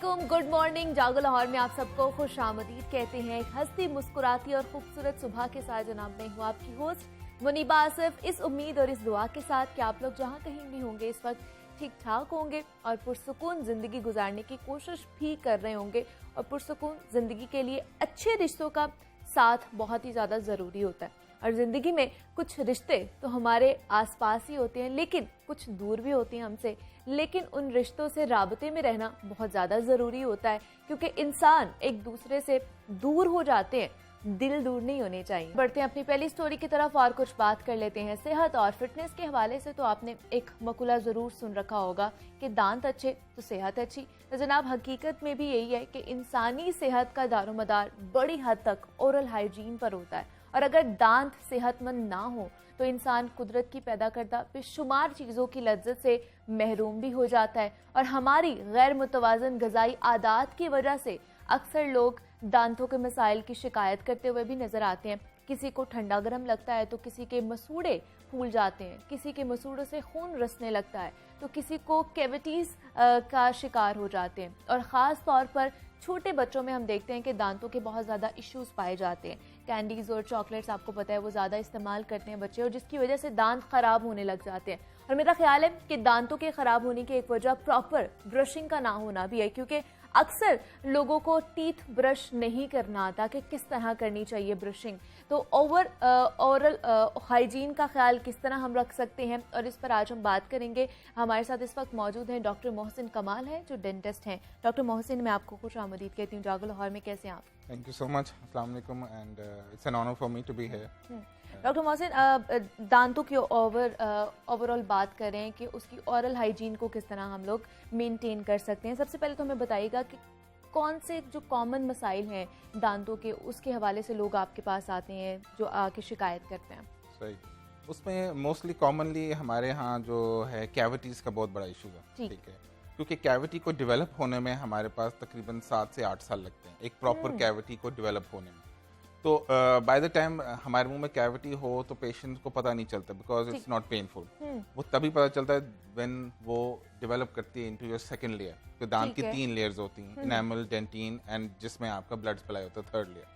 वालेकुम, good morning. जागो लाहौर में आप सबको खुश आमदीद कहते हैं। एक हंसती मुस्कुराती और खूबसूरत सुबह के साथ जनाब मैं हूँ आपकी होस्ट मुनीबा आसिफ, इस उम्मीद और इस दुआ के साथ कि आप लोग जहाँ कहीं भी होंगे इस वक्त ठीक ठाक होंगे और पुरसुकून जिंदगी गुजारने की कोशिश भी कर रहे होंगे। और पुरसुकून जिंदगी के लिए अच्छे रिश्तों का साथ बहुत ही ज़्यादा ज़रूरी होता है। और ज़िंदगी में कुछ रिश्ते तो हमारे आसपास ही होते हैं, लेकिन कुछ दूर भी होते हैं हमसे। लेकिन उन रिश्तों से राबते में रहना बहुत ज़्यादा ज़रूरी होता है, क्योंकि इंसान एक दूसरे से दूर हो जाते हैं, दिल दूर नहीं होने चाहिए। बढ़ते हैं अपनी पहली स्टोरी की तरफ और कुछ बात कर लेते हैं। सेहत और फिटनेस के हवाले से तो आपने एक मकुला ज़रूर सुन रखा होगा कि दांत अच्छे तो सेहत अच्छी। तो जनाब हकीकत में भी यही है कि इंसानी सेहत का दारोमदार बड़ी हद तक ओरल हाइजीन पर होता है। और अगर दांत सेहतमंद ना हो तो इंसान कुदरत की पैदा करदा बेशुमार चीज़ों की लज्जत से महरूम भी हो जाता है। और हमारी गैर मुतवाज़न ग़िज़ाई आदात की वजह से अक्सर लोग दांतों के मसाइल की शिकायत करते हुए भी नज़र आते हैं। किसी को ठंडा गर्म लगता है तो किसी के मसूड़े फूल जाते हैं, किसी के मसूड़ों से खून रसने लगता है तो किसी को कैविटीज़ का शिकार हो जाते हैं। और ख़ास तौर पर छोटे बच्चों में हम देखते हैं कि दांतों के बहुत ज़्यादा इश्यूज पाए जाते हैं। कैंडीज़ और चॉकलेट्स आपको पता है वो ज़्यादा इस्तेमाल करते हैं बच्चे, और जिसकी वजह से दांत ख़राब होने लग जाते हैं। और मेरा ख्याल है कि दांतों के ख़राब होने की एक वजह प्रॉपर ब्रशिंग का ना होना भी है, क्योंकि अक्सर लोगों को टीथ ब्रश नहीं करना आता कि किस तरह करनी चाहिए ब्रशिंग। तो ओरल हाइजीन का ख्याल किस तरह हम रख सकते हैं, और इस पर आज हम बात करेंगे। हमारे साथ इस वक्त मौजूद हैं डॉक्टर मोहसिन कमाल हैं जो डेंटिस्ट हैं। डॉक्टर मोहसिन, मैं आपको खुश आमदीद कहती हूँ जागो लाहौर में। कैसे हैं आप? Thank you so much. Assalamu alaikum, and it's an honor for me to be here. Doctor Mohsin, दांतों की ओवरऑल बात करें कि उसकी ओरल हाइजीन को किस तरह हम लोग मेंटेन कर सकते हैं। सबसे पहले तो हमें बताइएगा कि कौन से जो कॉमन मसाइल हैं दांतों के, उसके हवाले से लोग आपके पास आते हैं जो आके शिकायत करते हैं। सही, उसमें मोस्टली कॉमनली हमारे यहाँ जो है कैविटीज़ का बहुत बड़ा इशू है। ठीक है, क्योंकि कैविटी को डेवलप होने में हमारे पास तकरीबन 7 से 8 साल लगते हैं, एक प्रॉपर कैविटी को डेवलप होने में। तो बाय द टाइम हमारे मुंह में कैविटी हो तो पेशेंट को पता नहीं चलता, बिकॉज इट्स नॉट पेनफुल। वो तभी पता चलता है व्हेन वो डेवलप करती है इनटू योर सेकंड लेयर। तो दांत की 3 लेयर्स होती हैं, इनेमल, डेंटिन एंड जिसमें आपका ब्लड सप्लाई होता है 3rd लेयर।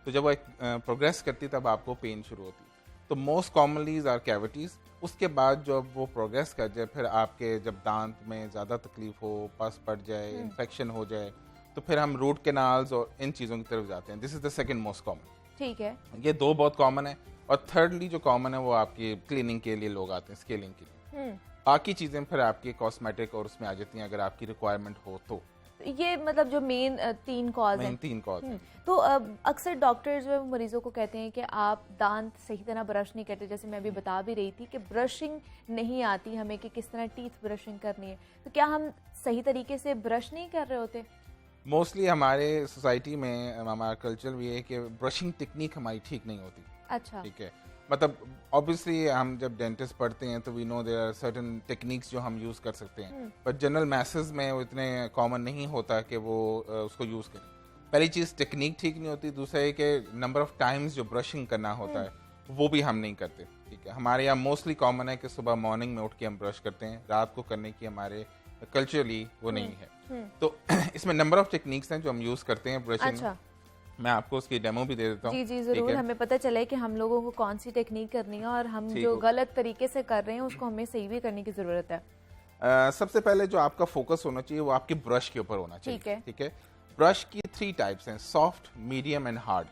तो जब वो प्रोग्रेस करती है तब आपको पेन शुरू होती है। तो मोस्ट कॉमनली आर कैविटीज़। उसके बाद जब वो प्रोग्रेस कर जाए, फिर आपके जब दांत में ज़्यादा तकलीफ हो, पस पड़ जाए, इन्फेक्शन हो जाए, तो फिर हम रूट कैनाल्स और इन चीज़ों की तरफ जाते हैं। This is the second most common. ठीक है, ये 2 बहुत कॉमन है। और थर्डली जो कॉमन है वो आपकी क्लीनिंग के लिए लोग आते हैं, स्केलिंग के लिए। बाकी चीज़ें फिर आपकी कॉस्मेटिक और उसमें आ जाती हैं अगर आपकी रिक्वायरमेंट हो तो। ये मतलब जो मेन 3 कॉज हैं। 3 कॉज हैं। तो अक्सर डॉक्टर जो है मरीजों को कहते हैं कि आप दांत सही तरह ब्रश नहीं करते। जैसे मैं अभी बता भी रही थी कि ब्रशिंग नहीं आती हमें कि किस तरह टीथ ब्रशिंग करनी है। तो क्या हम सही तरीके से ब्रश नहीं कर रहे होते? मोस्टली हमारे सोसाइटी में हमारा कल्चर भी है कि ब्रशिंग टेक्निक हमारी ठीक नहीं होती। अच्छा, ठीक है, मतलब ऑब्वियसली हम जब डेंटिस्ट पढ़ते हैं तो we know there are certain techniques जो हम यूज़ कर सकते हैं, बट जनरल मैसेज में वो इतने कॉमन नहीं होता कि वो उसको यूज़ करें। पहली चीज़ टेक्निक ठीक नहीं होती, दूसरा है कि नंबर ऑफ टाइम्स जो ब्रशिंग करना होता है वो भी हम नहीं करते। ठीक है, हमारे यहाँ मोस्टली कॉमन है कि सुबह मॉर्निंग में उठ के हम ब्रश करते हैं, रात को करने की हमारे कल्चरली वो नहीं है। तो इसमें नंबर ऑफ टेक्निक्स हैं जो हम यूज़ करते हैं ब्रशिंग। अच्छा, मैं आपको उसकी डेमो भी दे देता हूँ। जी जी जरूर, हमें पता चले कि हम लोगों को कौन सी टेक्निक करनी है और हम जो गलत तरीके से कर रहे हैं उसको हमें सही भी करने की जरूरत है। सबसे पहले जो आपका फोकस होना चाहिए वो आपके ब्रश के ऊपर होना चाहिए। ठीक है, ब्रश की 3 टाइप्स हैं, सॉफ्ट, मीडियम एंड हार्ड।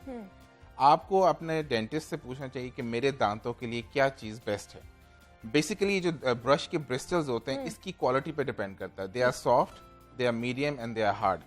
आपको अपने डेंटिस्ट से पूछना चाहिए कि मेरे दांतों के लिए क्या चीज़ बेस्ट है। बेसिकली जो ब्रश के ब्रिस्टल्स होते हैं इसकी क्वालिटी पे डिपेंड करता है। They are soft, they are medium and they are hard.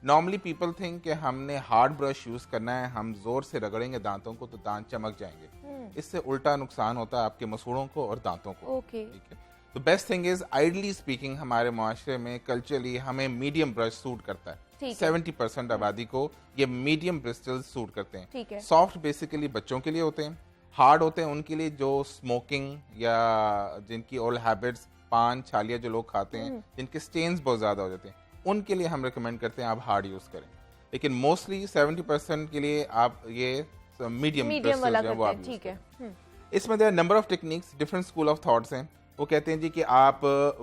Normally people think कि हमने हार्ड ब्रश यूज करना है, हम जोर से रगड़ेंगे दांतों को तो दांत चमक जाएंगे। इससे उल्टा नुकसान होता है आपके मसूड़ों को और दांतों को। ठीक है, तो best thing is ideally speaking हमारे माशरे में कल्चरली हमें मीडियम ब्रश सूट करता है। 70% आबादी को ये मीडियम ब्रिस्टल्स सूट करते हैं। सॉफ्ट बेसिकली बच्चों के लिए होते हैं, हार्ड होते हैं उनके लिए जो स्मोकिंग या जिनकी ओल्ड हैबिट्स, पान छालिया जो लोग खाते हैं, जिनके स्टेन्स बहुत ज़्यादा हो जाते हैं, उनके लिए हम रिकमेंड करते हैं आप हार्ड यूज़ करें। लेकिन मोस्टली 70% के लिए आप ये मीडियम वाला करते हैं। ठीक है, इसमें there number of techniques, different school of thoughts हैं। वो कहते हैं जी कि आप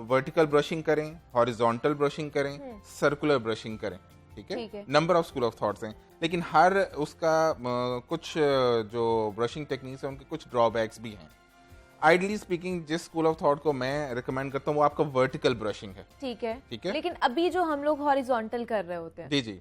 वर्टिकल ब्रशिंग करें, हॉरिजॉन्टल ब्रशिंग करें, सर्कुलर ब्रशिंग करें, ठीक है। Number of school of thoughts हैं, लेकिन हर उसका कुछ जो ब्रशिंग टेक्निक्स है उनके कुछ ड्रॉबैक्स भी हैं। आइडली स्पीकिंग जिस स्कूल ऑफ थॉट को मैं रिकमेंड करता हूँ वो आपका वर्टिकल ब्रशिंग है, ठीक है। लेकिन अभी जो हम लोग हॉरिजॉन्टल कर रहे होते हैं, जी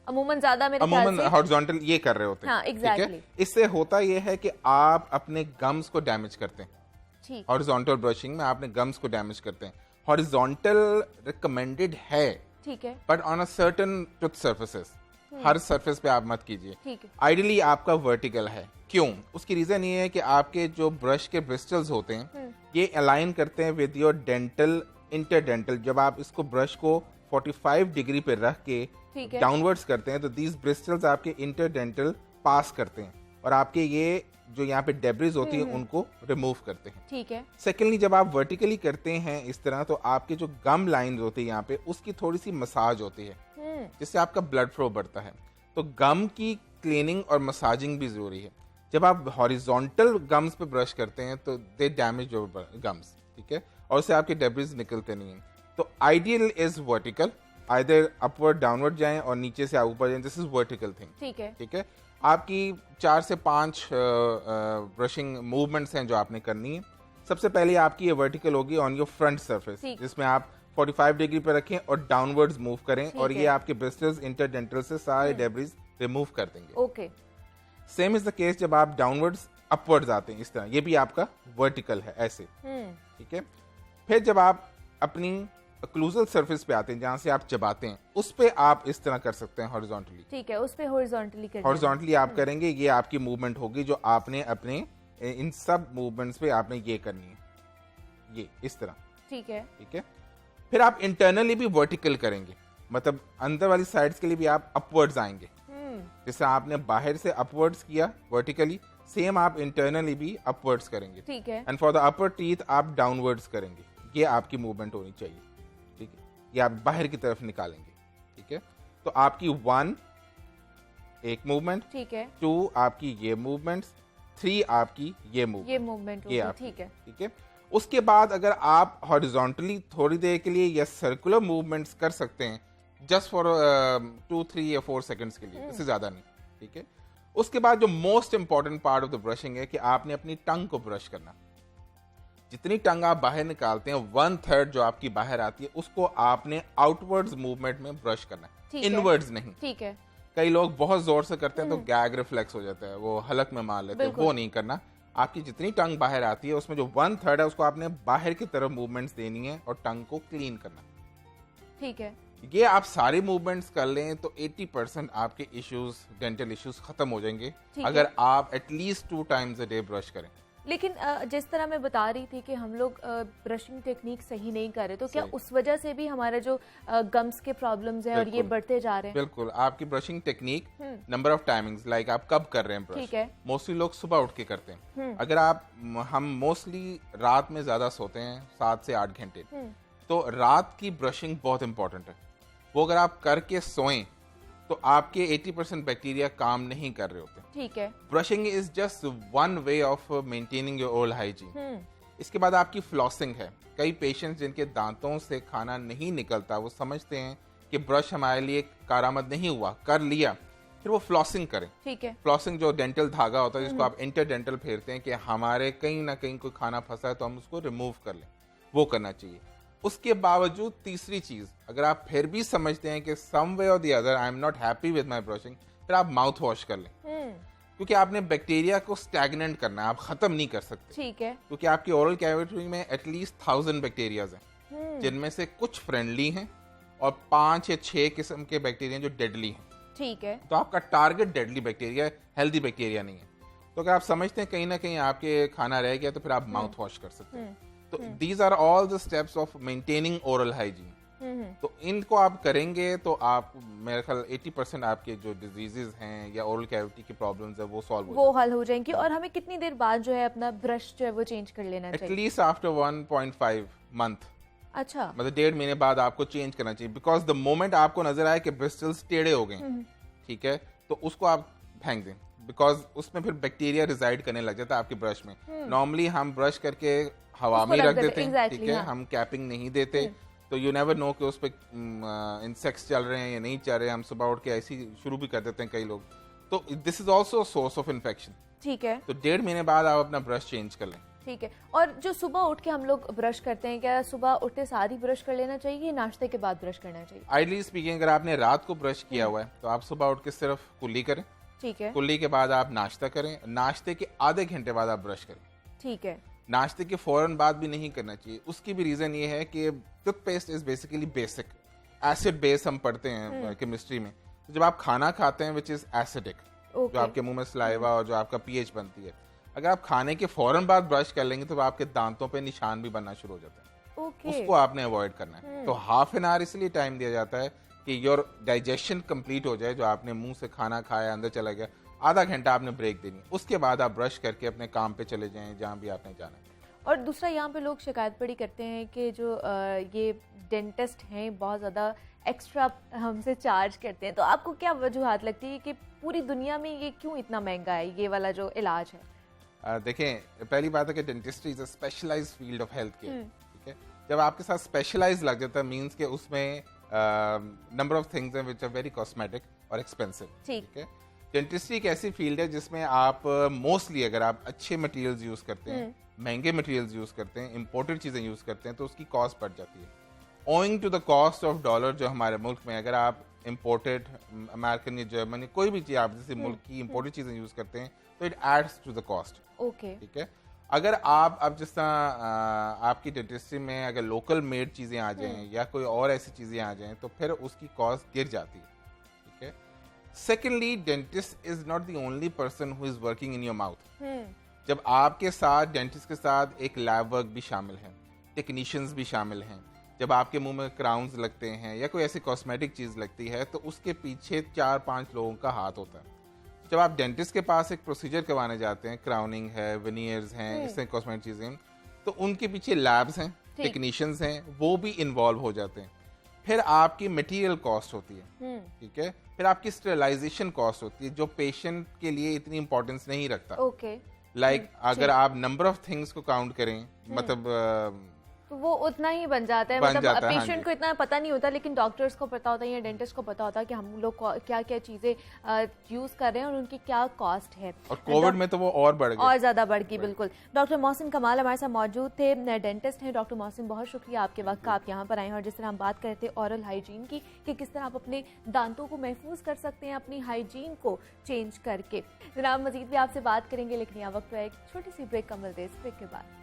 अमूमन ज्यादा मेरे ख्याल से हॉरिजॉन्टल ये कर रहे होते हैं, हाँ, exactly. इससे होता ये है कि आप अपने गम्स को डैमेज करते हैं। हॉरिजॉन्टल ब्रशिंग में आपने गम्स को डैमेज करते हैं। हॉरिजॉन्टल रिकमेंडेड है, ठीक है, but on a certain tooth surfaces, her surface पे आप मत कीजिए। आइडियली आपका वर्टिकल है। क्यों? उसकी रीजन ये है कि आपके जो ब्रश के ब्रिस्टल्स होते हैं ये अलाइन करते हैं विद योर डेंटल इंटरडेंटल। जब आप इसको ब्रश को 45 डिग्री पे रख के डाउनवर्ड्स करते हैं तो दीज ब्रिस्टल्स आपके इंटरडेंटल पास करते हैं और आपके ये जो यहाँ पे डेब्रिज होती है उनको रिमूव करते हैं, ठीक है। सेकेंडली जब आप वर्टिकली करते हैं इस तरह तो आपके जो गम लाइंस होती है यहाँ पे उसकी थोड़ी सी मसाज होती है जिससे आपका ब्लड फ्लो बढ़ता है। तो गम की क्लीनिंग और मसाजिंग भी जरूरी है। जब आप हॉरिजॉन्टल गम्स पे ब्रश करते हैं तो दे डैमेज योर गम्स, ठीक है, और उससे आपके डेब्रिज निकलते नहीं हैं। तो ideal is vertical, either upward downward जाएं और नीचे से ऊपर जाएं। दिस इज वर्टिकल थिंग, ठीक है। आपकी 4 से 5 ब्रशिंग मूवमेंट्स हैं जो आपने करनी है। सबसे पहले आपकी ये वर्टिकल होगी ऑन योर फ्रंट सरफेस, जिसमें आप 45 डिग्री पे रखें और डाउनवर्ड्स मूव करें और ये आपके ब्रिस्टल्स इंटरडेंटल से सारे डेब्रिज रिमूव कर देंगे। Okay. Same is the case जब आप डाउनवर्ड्स अपवर्ड्स आते हैं इस तरह, ये भी आपका वर्टिकल है ऐसे, ठीक है। फिर जब आप अपनी ओक्लूजल सरफेस पे आते हैं जहां से आप चबाते हैं उस पे आप इस तरह कर सकते हैं हॉरिजॉन्टली, ठीक है। उस पे हॉरिजॉन्टली आप करेंगे, ये आपकी मूवमेंट होगी जो आपने अपने इन सब मूवमेंट्स पे आपने ये करनी है, ये इस तरह, ठीक है। फिर आप इंटरनली भी वर्टिकल करेंगे, मतलब अंदर वाली साइड्स के लिए भी आप अपवर्ड्स आएंगे। जैसे आपने बाहर से अपवर्ड्स किया वर्टिकली, सेम आप इंटरनली भी अपवर्ड्स करेंगे, ठीक है। And for the upper teeth आप डाउनवर्ड्स करेंगे। ये आपकी मूवमेंट होनी चाहिए, ठीक है। ये आप बाहर की तरफ निकालेंगे, ठीक है। तो आपकी 1 एक मूवमेंट, ठीक है, 2 आपकी ये मूवमेंट्स, 3 आपकी ये मूवमेंट, ये ठीक है, ठीक है। उसके बाद अगर आप हॉरिजॉन्टली थोड़ी देर के लिए या सर्कुलर मूवमेंट्स कर सकते हैं जस्ट फॉर 2, 3 या 4 सेकंड्स के लिए, इससे ज्यादा नहीं, ठीक है। उसके बाद जो most important part of the brushing है कि आपने अपनी टंग को ब्रश करना। जितनी टंग आप बाहर निकालते हैं 1/3 जो आपकी बाहर आती है उसको आपने आउटवर्ड्स मूवमेंट में ब्रश करना है, इनवर्ड्स नहीं, ठीक है। कई लोग बहुत जोर से करते हैं तो गैग रिफ्लेक्स हो जाता है, वो हलक में मार लेते हैं, वो नहीं करना। आपकी जितनी टंग बाहर आती है उसमें जो 1/3 है उसको आपने बाहर की तरफ मूवमेंट्स देनी है और टंग को क्लीन करना, ठीक है। ये आप सारे मूवमेंट्स कर लें तो 80% आपके इश्यूज, डेंटल इश्यूज खत्म हो जाएंगे अगर आप at least 2 times a day brush करें। लेकिन जिस तरह मैं बता रही थी कि हम लोग ब्रशिंग टेक्निक सही नहीं कर रहे, तो क्या उस वजह से भी हमारा जो गम्स के प्रॉब्लम्स हैं और ये बढ़ते जा रहे हैं? बिल्कुल, आपकी brushing technique, number off timings, like आप कब कर रहे हैं ब्रश, ठीक है। मोस्टली लोग सुबह उठ के करते हैं। अगर हम मोस्टली रात में ज्यादा सोते हैं 7 से 8 घंटे, तो रात की ब्रशिंग बहुत इंपॉर्टेंट है। वो अगर आप करके सोएं तो आपके 80% बैक्टीरिया काम नहीं कर रहे होते, ठीक है। Brushing is just one way of maintaining your oral hygiene. इसके बाद आपकी फ्लॉसिंग है। कई पेशेंट्स जिनके दांतों से खाना नहीं निकलता वो समझते हैं कि ब्रश हमारे लिए कारामद नहीं हुआ, कर लिया, फिर वो फ्लॉसिंग करें, ठीक है। फ्लॉसिंग जो डेंटल धागा होता है जिसको आप इंटरडेंटल फेरते हैं कि हमारे कहीं ना कहीं कोई खाना फंसा है तो हम उसको रिमूव कर लें, वो करना चाहिए। उसके बावजूद तीसरी चीज, अगर आप फिर भी समझते हैं कि सम वे और the other I am not happy with my brushing, फिर आप माउथ वॉश कर लें, क्योंकि आपने बैक्टीरिया को स्टैग्नेंट करना है, आप खत्म नहीं कर सकते, ठीक है। क्योंकि आपकी ओरल कैविटी में एटलीस्ट 1000 बैक्टीरियाज हैं, जिनमें से कुछ फ्रेंडली हैं और 5 या 6 किस्म के बैक्टीरिया जो डेडली हैं, ठीक है। तो आपका target deadly bacteria, healthy bacteria नहीं है। तो अगर आप समझते हैं कहीं ना कहीं आपके खाना रह गया तो फिर आप माउथ वॉश कर सकते हैं। तो these are all the steps of maintaining oral hygiene. तो इनको आप करेंगे तो आप, मेरे ख्याल 80% आपके जो डिजीजेस हैं या ओरल कैविटी की प्रॉब्लम्स है वो सॉल्व वो हल हो जाएंगी। और हमें कितनी देर बाद जो है अपना ब्रश जो है वो चेंज कर लेना चाहिए? At least after 1.5 month. अच्छा, मतलब 1.5 महीने बाद आपको चेंज करना चाहिए, बिकॉज द मोमेंट आपको नजर आए कि ब्रिस्टल्स टेढ़े हो गए, ठीक है, तो उसको आप फेंक दें, बिकॉज उसमें फिर बैक्टीरिया रिजाइड करने लग जाता है आपके ब्रश में। नॉर्मली हम ब्रश करके हवा में रख देते हैं, ठीक है, हम कैपिंग नहीं देते, तो यू नेवर नो कि उस पर इंसेक्ट्स चल रहे हैं या नहीं चल रहे हैं। हम सुबह उठ के ऐसे ही शुरू भी कर देते हैं कई लोग, तो this is also source of infection. ठीक है, तो 1.5 महीने बाद आप अपना ब्रश चेंज कर लें। ठीक है। और जो सुबह उठ के हम लोग ब्रश करते हैं, क्या सुबह उठते साथ ही ब्रश कर लेना चाहिए, नाश्ते के बाद ब्रश करना चाहिए? आइडली स्पीकिंग, अगर आपने रात को ब्रश किया हुआ है तो आप सुबह उठ के सिर्फ कुल्ली करें, ठीक है, कुल्ली के बाद आप नाश्ता करें, नाश्ते के आधे घंटे बाद आप ब्रश करें, ठीक है। नाश्ते के फौरन बाद भी नहीं करना चाहिए। उसकी भी रीजन ये है कि toothpaste is basically basic acid base, हम पढ़ते हैं केमिस्ट्री में। तो जब आप खाना खाते हैं विच इज एसिडिक, जो आपके मुंह में सलाइवा और जो आपका पीएच बनती है, अगर आप खाने के फौरन बाद ब्रश कर लेंगे तो आपके दांतों पे निशान भी बनना शुरू हो जाते हैं। उसको आपने अवॉइड करना है। तो हाफ एन आवर इसलिए टाइम दिया जाता है कि योर डाइजेशन कंप्लीट हो जाए, जो आपने मुंह से खाना खाया अंदर चला गया, आधा घंटा आपने ब्रेक देनी है, उसके बाद आप ब्रश करके अपने काम पे चले जाएं जहाँ भी आपने जाना है। और दूसरा, यहाँ पे लोग शिकायत बड़ी करते हैं कि जो ये डेंटिस्ट हैं बहुत ज़्यादा एक्स्ट्रा हमसे चार्ज करते हैं, तो आपको क्या वजूहत लगती है कि पूरी दुनिया में ये क्यों इतना महंगा है ये वाला जो इलाज है? देखें, पहली बात है कि dentistry is a specialised field of health care, ठीक है। जब आपके साथ स्पेशलाइज लग जाता है मींस के उसमें नंबर ऑफ थिंग्स हैं व्हिच आर वेरी कॉस्मेटिक और एक्सपेंसिव, ठीक है। डेंटिस्ट्री एक ऐसी फील्ड है जिसमें आप मोस्टली अगर आप अच्छे मटेरियल्स यूज करते हैं, महंगे मटेरियल्स यूज करते हैं, इंपोर्टेड चीजें यूज करते हैं, तो उसकी कॉस्ट बढ़ जाती है। Owing to the cost of dollar जो हमारे मुल्क में, अगर आप इंपोर्टेड अमेरिकन या जर्मनी कोई भी चीज आप जैसे मुल्क की इंपोर्टेड चीजें यूज करते हैं तो it adds to the cost, okay, ठीक है। अगर आप अब जिस तरह आपकी डेंटिस्ट्री में अगर लोकल मेड चीजें आ जाएं या कोई और ऐसी चीजें आ जाएं तो फिर उसकी कॉस्ट गिर जाती है, ठीक है। Secondly, dentist is not the only person who is working in your mouth. जब आपके साथ डेंटिस्ट के साथ एक लैब वर्क भी शामिल है, टेक्नीशियंस भी शामिल हैं, जब आपके मुंह में क्राउन्स लगते हैं या कोई ऐसी कॉस्मेटिक चीज लगती है तो उसके पीछे 4-5 लोगों का हाथ होता है। जब आप डेंटिस्ट के पास एक प्रोसीजर करवाने जाते हैं, क्राउनिंग है, वेनियर्स हैं, इस तरह कॉस्मेटिक चीजें, तो उनके पीछे लैब्स हैं, टेक्नीशियंस हैं, वो भी इन्वॉल्व हो जाते हैं। फिर आपकी मटेरियल कॉस्ट होती है, ठीक है। फिर आपकी स्टेरिलाइजेशन कॉस्ट होती है जो पेशेंट के लिए इतनी इंपॉर्टेंस नहीं रखता। ओके, लाइक अगर आप नंबर ऑफ थिंग्स को काउंट करें, मतलब तो वो उतना ही बन जाता है, मतलब पेशेंट को इतना पता नहीं होता, लेकिन डॉक्टर्स को पता होता है या डेंटिस्ट को पता होता है कि हम लोग क्या क्या चीजें यूज कर रहे हैं और उनकी क्या कॉस्ट है। और कोविड में तो वो और बढ़ गई, और ज्यादा बढ़ गई, बिल्कुल। डॉक्टर मोहसिन कमाल हमारे साथ मौजूद थे, डेंटिस्ट हैं। डॉक्टर मोहसिन, बहुत शुक्रिया आपके वक्त का, आप यहाँ पर आए हैं। और जिस तरह हम बात कर रहे थे ऑरल हाइजीन की, कि किस तरह आप अपने दांतों को महफूज कर सकते हैं अपनी हाइजीन को चेंज करके। जनाब, मजीद भी आपसे बात करेंगे, लेकिन यहाँ वक्त है एक छोटी सी ब्रेक का मिलते हैं। इस ब्रेक के बाद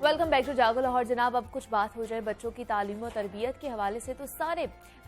वेलकम बैक टू जागो लाहौर। जनाब, अब कुछ बात हो जाए बच्चों की तालीम और तरबियत के हवाले से, तो सारे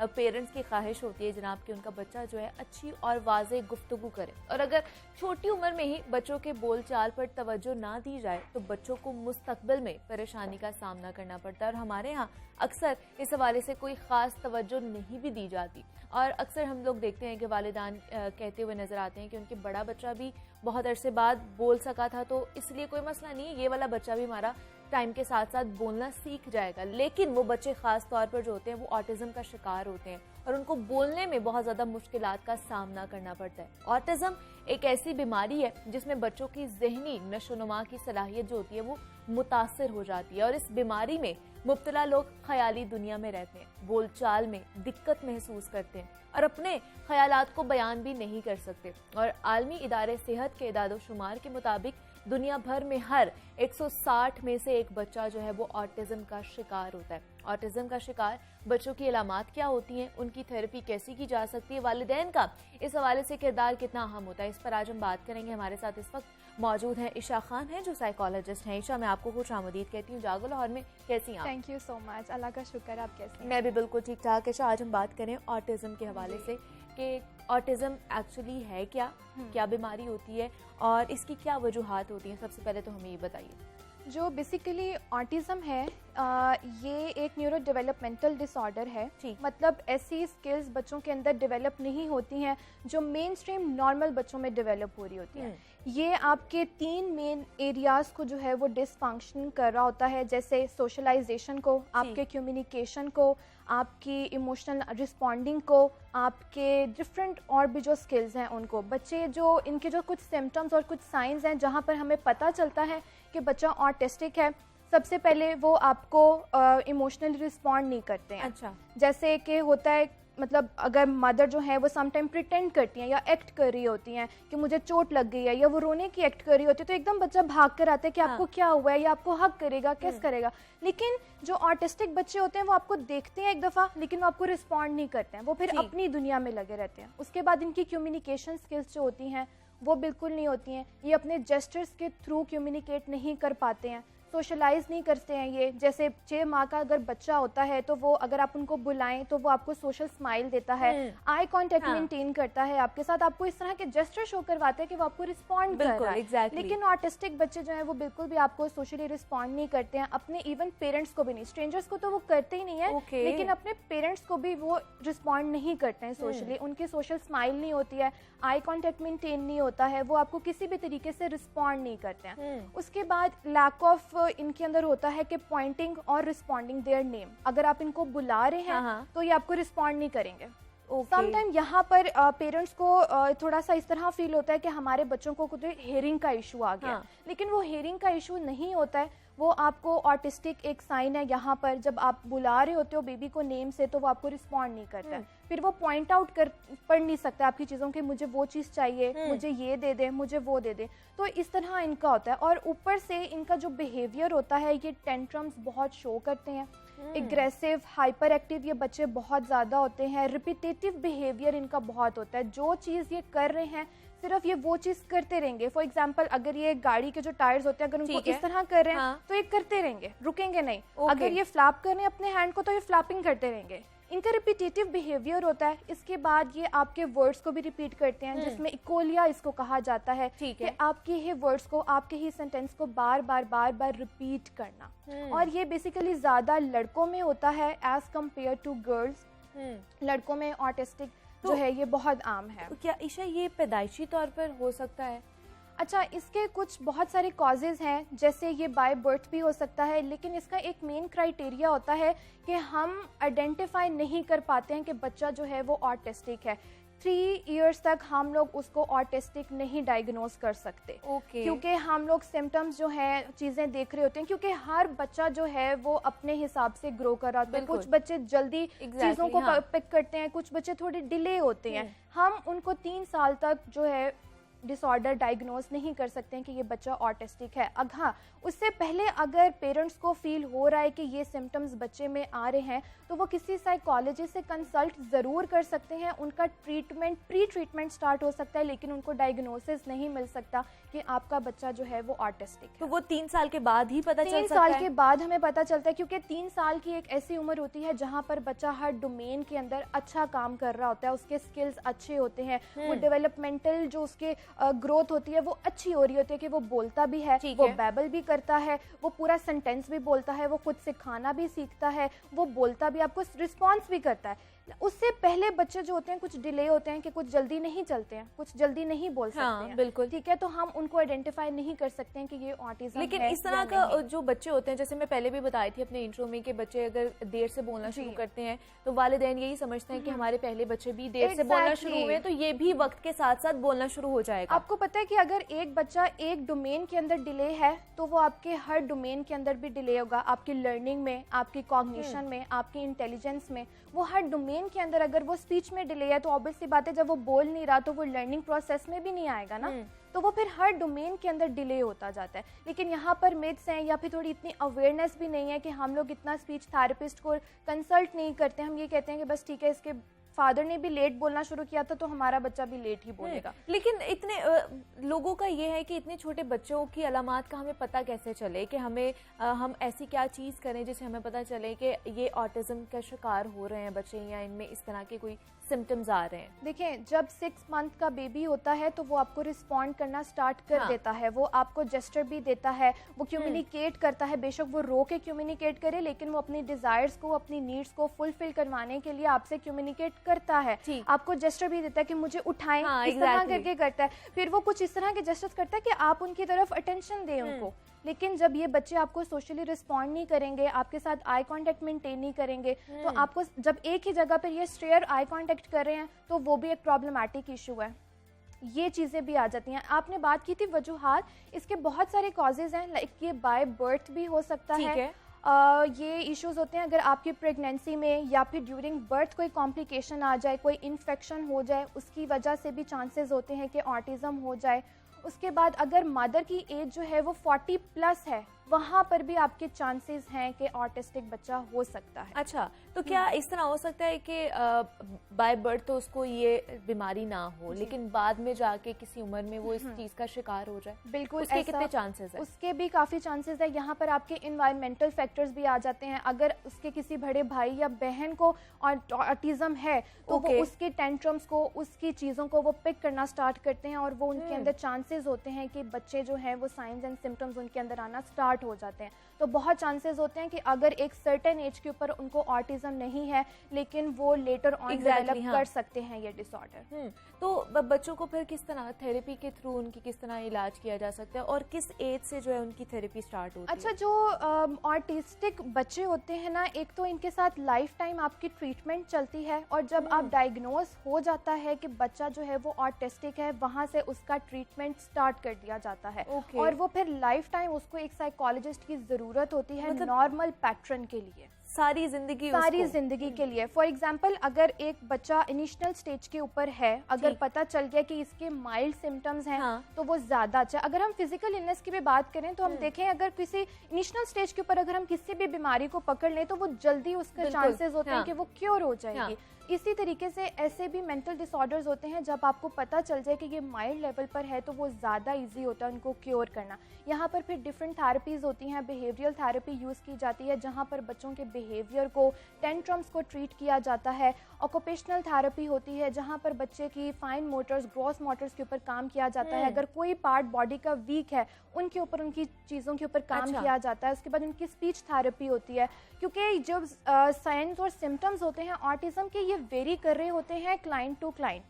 पेरेंट्स की ख्वाहिश होती है जनाब कि उनका बच्चा जो है अच्छी और वाज़ेह गुफ्तगू करे, और अगर छोटी उम्र में ही बच्चों के बोल चाल पर तवज्जो ना दी जाए तो बच्चों को मुस्तकबिल में परेशानी का सामना करना पड़ता है। और हमारे यहाँ अक्सर इस हवाले से कोई ख़ास तवज्जो नहीं भी दी जाती, और अक्सर हम लोग देखते हैं कि वालिदान कहते हुए नज़र आते हैं कि उनके बड़ा बच्चा भी बहुत अरसे बाद बोल सका था, तो इसलिए कोई मसला नहीं है, ये वाला बच्चा भी हमारा टाइम के साथ साथ बोलना सीख जाएगा। लेकिन वो बच्चे खास तौर पर जो होते हैं वो ऑटिज्म का शिकार होते हैं और उनको बोलने में बहुत ज़्यादा मुश्किलात का सामना करना पड़ता है। ऑटिज्म एक ऐसी बीमारी है जिसमें बच्चों की ज़हनी नशोनुमा की सलाहियत जो होती है वो मुतासर हो जाती है, और इस बीमारी में मुब्तला लोग ख्याली दुनिया में रहते हैं, बोलचाल में दिक्कत महसूस करते हैं और अपने ख्यालात को बयान भी नहीं कर सकते। और आलमी इदारे सेहत के इदादो शुमार के मुताबिक दुनिया भर में हर 160 में से एक बच्चा जो है वो ऑटिज्म का शिकार होता है। ऑटिज्म का शिकार बच्चों की अलामात क्या होती हैं, उनकी थेरेपी कैसी की जा सकती है, वालिदैन का इस हवाले से किरदार कितना अहम होता है, इस पर आज हम बात करेंगे। हमारे साथ इस वक्त मौजूद हैं ईशा खान हैं जो साइकोलॉजिस्ट हैं। ईशा, मैं आपको खुश आमदीद कहती हूँ जागो लाहौर में। कैसी हैं आप? थैंक यू सो मच, अल्लाह का शुक्र। आप कैसे हैं? मैं भी बिल्कुल ठीक ठाक। ईशा, आज हम बात करें ऑटिज्म के हवाले से कि ऑटिज्म एक्चुअली है क्या, क्या बीमारी होती है और इसकी क्या वजूहात होती हैं। सबसे पहले तो हमें ये बताइए। जो बेसिकली ऑटिज़म है ये एक न्यूरो डेवलपमेंटल डिसऑर्डर है। मतलब ऐसी स्किल्स बच्चों के अंदर डेवलप नहीं होती हैं जो मेन स्ट्रीम नॉर्मल बच्चों में डेवलप हो रही होती हैं। ये आपके 3 मेन एरियाज़ को जो है वो डिसफंक्शन कर रहा होता है, जैसे सोशलाइजेशन को, आपके कम्युनिकेशन को, आपकी इमोशनल रिस्पॉन्डिंग को, आपके डिफरेंट और भी जो स्किल्स हैं उनको। बच्चे जो इनके जो कुछ सिम्टम्स और कुछ साइंस हैं जहाँ पर हमें पता चलता है कि बच्चा ऑटिस्टिक है, सबसे पहले वो आपको इमोशनली रिस्पॉन्ड नहीं करते हैं। अच्छा। जैसे कि होता है, मतलब अगर मदर जो है वो समटाइम प्रिटेंड करती हैं या एक्ट कर रही होती हैं कि मुझे चोट लग गई है, या वो रोने की एक्ट कर रही होती है, तो एकदम बच्चा भाग कर आता है कि आपको क्या हुआ है, या आपको हक करेगा, किस करेगा। लेकिन जो ऑटिस्टिक बच्चे होते हैं वो आपको देखते हैं एक दफ़ा, लेकिन वो आपको रिस्पॉन्ड नहीं करते हैं, वो फिर अपनी दुनिया में लगे रहते हैं। उसके बाद इनकी कम्युनिकेशन स्किल्स जो होती हैं वो बिल्कुल नहीं होती हैं। ये अपने जेस्चर्स के थ्रू कम्युनिकेट नहीं कर पाते हैं, सोशलाइज नहीं करते हैं। ये जैसे 6 माह का अगर बच्चा होता है तो वो अगर आप उनको बुलाएं तो वो आपको सोशल स्माइल देता है, आई कांटेक्ट मेंटेन करता है आपके साथ, आपको इस तरह के जेस्चर शो करवाते हैं कि वो आपको रिस्पॉन्ड कर रहा है। लेकिन ऑटिस्टिक बच्चे जो हैं वो बिल्कुल भी आपको सोशली रिस्पॉन्ड नहीं करते हैं, अपने इवन पेरेंट्स को भी नहीं। स्ट्रेंजर्स को तो वो करते ही नहीं है, लेकिन अपने पेरेंट्स को भी वो रिस्पॉन्ड नहीं करते हैं सोशली। उनकी सोशल स्माइल नहीं होती है, आई कांटेक्ट मेंटेन नहीं होता है, वो आपको किसी भी तरीके से रिस्पॉन्ड नहीं करते हैं। उसके बाद लैक ऑफ इनके अंदर होता है कि पॉइंटिंग और रिस्पॉन्डिंग देयर नेम। अगर आप इनको बुला रहे हैं तो ये आपको रिस्पॉन्ड नहीं करेंगे। समटाइम यहाँ पर पेरेंट्स को थोड़ा सा इस तरह फील होता है कि हमारे बच्चों को कुछ हेयरिंग का इशू आ गया, लेकिन वो हेयरिंग का इशू नहीं होता है, वो आपको ऑटिस्टिक एक साइन है। यहाँ पर जब आप बुला रहे होते हो बेबी को नेम से तो वो आपको रिस्पॉन्ड नहीं करता है, फिर वो पॉइंट आउट कर पढ़ नहीं सकता आपकी चीज़ों के, मुझे वो चीज़ चाहिए, मुझे ये दे दे, मुझे वो दे दे। तो इस तरह इनका होता है। और ऊपर से इनका जो बिहेवियर होता है, ये टेंट्रम्स बहुत शो करते हैं, एग्रेसिव, हाइपर एक्टिव ये बच्चे बहुत ज़्यादा होते हैं, रिपीटेटिव बिहेवियर इनका बहुत होता है। जो चीज़ ये कर रहे हैं सिर्फ ये वो चीज करते रहेंगे। फॉर एग्जाम्पल अगर ये गाड़ी के जो टायर्स होते हैं अगर उनको इस तरह कर रहे हैं तो ये करते रहेंगे, रुकेंगे नहीं। अगर ये फ्लैप कर रहे हैं अपने हैंड को तो ये फ्लैपिंग करते रहेंगे। इनका रिपीटेटिव बिहेवियर होता है। इसके बाद ये आपके वर्ड्स को भी रिपीट करते हैं, जिसमें इकोलिया इसको कहा जाता है कि आपके ही वर्ड्स को, आपके ही सेंटेंस को बार बार रिपीट करना। और ये बेसिकली ज्यादा लड़कों में होता है एज कम्पेयर टू गर्ल्स। लड़कों में ऑटिस्टिक जो है ये बहुत आम है। तो क्या ईशा ये पैदाइशी तौर पर हो सकता है? अच्छा, इसके कुछ बहुत सारे कॉजेज़ हैं, जैसे ये बाय बर्थ भी हो सकता है, लेकिन इसका एक मेन क्राइटेरिया होता है कि हम आइडेंटिफाई नहीं कर पाते हैं कि बच्चा जो है वो ऑटिस्टिक है। 3 इयर्स तक हम लोग उसको ऑटिस्टिक नहीं डायग्नोज कर सकते, क्योंकि हम लोग सिम्टम्स जो है चीज़ें देख रहे होते हैं, क्योंकि हर बच्चा जो है वो अपने हिसाब से ग्रो कर रहा होता है। कुछ बच्चे जल्दी चीज़ों को पिक करते हैं, कुछ बच्चे थोड़े डिले होते हैं। हम उनको 3 साल तक जो है डिसऑर्डर डायग्नोज नहीं कर सकते हैं कि ये बच्चा ऑटिस्टिक है। हाँ, उससे पहले अगर पेरेंट्स को फील हो रहा है कि ये सिम्टम्स बच्चे में आ रहे हैं तो वो किसी साइकोलॉजिस्ट से कंसल्ट ज़रूर कर सकते हैं। उनका ट्रीटमेंट, प्री ट्रीटमेंट स्टार्ट हो सकता है, लेकिन उनको डायग्नोसिस नहीं मिल सकता कि आपका बच्चा जो है वो ऑटिस्टिक है। तो वो 3 साल के बाद ही पता चल सकता है? 3 साल के बाद हमें पता चलता है, क्योंकि 3 साल की एक ऐसी उम्र होती है जहाँ पर बच्चा हर डोमेन के अंदर अच्छा काम कर रहा होता है, उसके स्किल्स अच्छे होते हैं, वो डेवलपमेंटल जो उसके ग्रोथ होती है वो अच्छी हो रही होती है कि वो बोलता भी है, वो बैबल भी करता है, वो पूरा सेंटेंस भी बोलता है, वो खुद से खाना भी सीखता है, वो बोलता भी, आपको रिस्पॉन्स भी करता है। उससे पहले बच्चे जो होते हैं कुछ डिले होते हैं कि कुछ जल्दी नहीं चलते हैं, कुछ जल्दी नहीं बोल सकते हैं। बिल्कुल ठीक है, तो हम उनको आइडेंटिफाई नहीं कर सकते हैं कि ये ऑटिज्म है। लेकिन इस तरह का जो बच्चे होते हैं, जैसे मैं पहले भी बताई थी अपने इंट्रो में कि बच्चे अगर देर से बोलना शुरू करते हैं तो वालिदैन यही समझते हैं कि हमारे पहले बच्चे भी देर से बोलना शुरू हुए, तो ये भी वक्त के साथ साथ बोलना शुरू हो जाएगा। आपको पता है कि अगर एक बच्चा एक डोमेन के अंदर डिले है तो वो आपके हर डोमेन के अंदर भी डिले होगा, आपकी लर्निंग में, आपकी कॉग्निशन में, आपकी इंटेलिजेंस में, वो हर डोमेन के अंदर। अगर वो स्पीच में डिले है तो ऑब्वियसली बात है जब वो बोल नहीं रहा तो वो लर्निंग प्रोसेस में भी नहीं आएगा ना, तो वो फिर हर डोमेन के अंदर डिले होता जाता है। लेकिन यहाँ पर मिथ्स हैं या फिर थोड़ी इतनी अवेयरनेस भी नहीं है कि हम लोग इतना स्पीच थेरेपिस्ट को कंसल्ट नहीं करते। हम ये कहते हैं कि बस ठीक है इसके फादर ने भी लेट बोलना शुरू किया था तो हमारा बच्चा भी लेट ही बोलेगा। लेकिन इतने लोगों का ये है कि इतने छोटे बच्चों की अलामात का हमें पता कैसे चले कि हमें हम ऐसी क्या चीज़ करें जिससे हमें पता चले कि ये ऑटिज्म का शिकार हो रहे हैं बच्चे या इनमें इस तरह के कोई सिम्टम्स आ रहे हैं। देखिए, जब 6 मंथ का बेबी होता है तो वो आपको रिस्पॉन्ड करना स्टार्ट कर देता है, वो आपको जेस्चर भी देता है, वो कम्युनिकेट करता है। बेशक वो रो के कम्युनिकेट करे लेकिन वो अपनी डिजायर्स को, अपनी नीड्स को फुलफिल करवाने के लिए आपसे कम्युनिकेट करता है, आपको जेस्चर भी देता है कि मुझे उठाएं, इस तरह करके करता है। फिर वो कुछ इस तरह के जेस्चर्स करता है कि आप उनकी तरफ अटेंशन दें उनको। लेकिन जब ये बच्चे आपको सोशली रिस्पॉन्ड नहीं करेंगे, आपके साथ आई कांटेक्ट मेंटेन नहीं करेंगे, तो आपको जब एक ही जगह पर ये स्टेयर आई कांटेक्ट कर रहे हैं तो वो भी एक प्रॉब्लमैटिक इशू है। ये चीज़ें भी आ जाती हैं। आपने बात की थी वजूहात, इसके बहुत सारे कॉजेज़ हैं, लाइक ये बाय बर्थ भी हो सकता है। ये इश्यूज होते हैं अगर आपकी प्रेगनेंसी में या फिर ड्यूरिंग बर्थ कोई कॉम्प्लिकेशन आ जाए, कोई इन्फेक्शन हो जाए, उसकी वजह से भी चांसेस होते हैं कि ऑटिज़म हो जाए। उसके बाद अगर मदर की एज जो है वो 40 प्लस है, वहाँ पर भी आपके चांसेस हैं कि ऑटिस्टिक बच्चा हो सकता है। अच्छा, तो क्या इस तरह हो सकता है कि बाय बर्थ तो उसको ये बीमारी ना हो लेकिन बाद में जाके किसी उम्र में वो इस चीज़ का शिकार हो जाए? बिल्कुल, उसके कितने चांसेस हैं? उसके भी काफ़ी चांसेस है। यहाँ पर आपके इन्वायरमेंटल फैक्टर्स भी आ जाते हैं। अगर उसके किसी बड़े भाई या बहन को ऑटिज्म है तो वो उसके टेंट्रम्स को, उसकी चीज़ों को वो पिक करना स्टार्ट करते हैं और वो उनके अंदर चांसेस होते हैं कि बच्चे जो हैं वो साइंस एंड सिम्टम्स उनके अंदर आना स्टार्ट हो जाते हैं। तो बहुत चांसेस होते हैं कि अगर एक सर्टेन एज के ऊपर उनको ऑटिज्म नहीं है लेकिन वो लेटर ऑन डेवलप कर सकते हैं ये डिसऑर्डर। तो बच्चों को फिर किस तरह थेरेपी के थ्रू उनकी किस तरह इलाज किया जा सकता है और किस एज से जो है उनकी थेरेपी स्टार्ट होती है? अच्छा, जो ऑटिस्टिक बच्चे होते हैं ना, एक तो इनके साथ लाइफ टाइम आपकी ट्रीटमेंट चलती है और जब आप डायग्नोज हो जाता है कि बच्चा जो है वो ऑटिस्टिक है, वहाँ से उसका ट्रीटमेंट स्टार्ट कर दिया जाता है। और वो फिर लाइफ टाइम उसको एक साइकोलॉजिस्ट की जरूरत होती है, मतलब नॉर्मल पैटर्न के लिए, सारी जिंदगी के लिए। फॉर एग्जाम्पल, अगर एक बच्चा इनिशियल स्टेज के ऊपर है, अगर पता चल गया कि इसके माइल्ड सिम्टम्स हैं तो वो ज्यादा अच्छा। अगर हम फिजिकल इलनेस की भी बात करें तो हम देखें, अगर किसी इनिशियल स्टेज के ऊपर अगर हम किसी भी बीमारी को पकड़ लें तो वो जल्दी उसके चांसेस होते हैं कि वो क्योर हो जाएगी। इसी तरीके से ऐसे भी मेंटल डिसऑर्डर्स होते हैं, जब आपको पता चल जाए कि ये माइल्ड लेवल पर है तो वो ज़्यादा इजी होता है उनको क्योर करना। यहाँ पर फिर डिफरेंट थेरेपीज़ होती हैं, बिहेवियरल थेरेपी यूज़ की जाती है जहाँ पर बच्चों के बिहेवियर को, टेंट्रम्स को ट्रीट किया जाता है। ऑक्यूपेशनल थेरेपी होती है जहाँ पर बच्चे की फाइन मोटर्स, ग्रॉस मोटर्स के ऊपर काम किया जाता है। अगर कोई पार्ट बॉडी का वीक है उनके ऊपर, उनकी चीज़ों के ऊपर काम किया जाता है। उसके बाद उनकी स्पीच थेरेपी होती है, क्योंकि जो साइंस और सिम्टम्स होते हैं ऑटिज्म के, ये वेरी कर रहे होते हैं क्लाइंट टू क्लाइंट।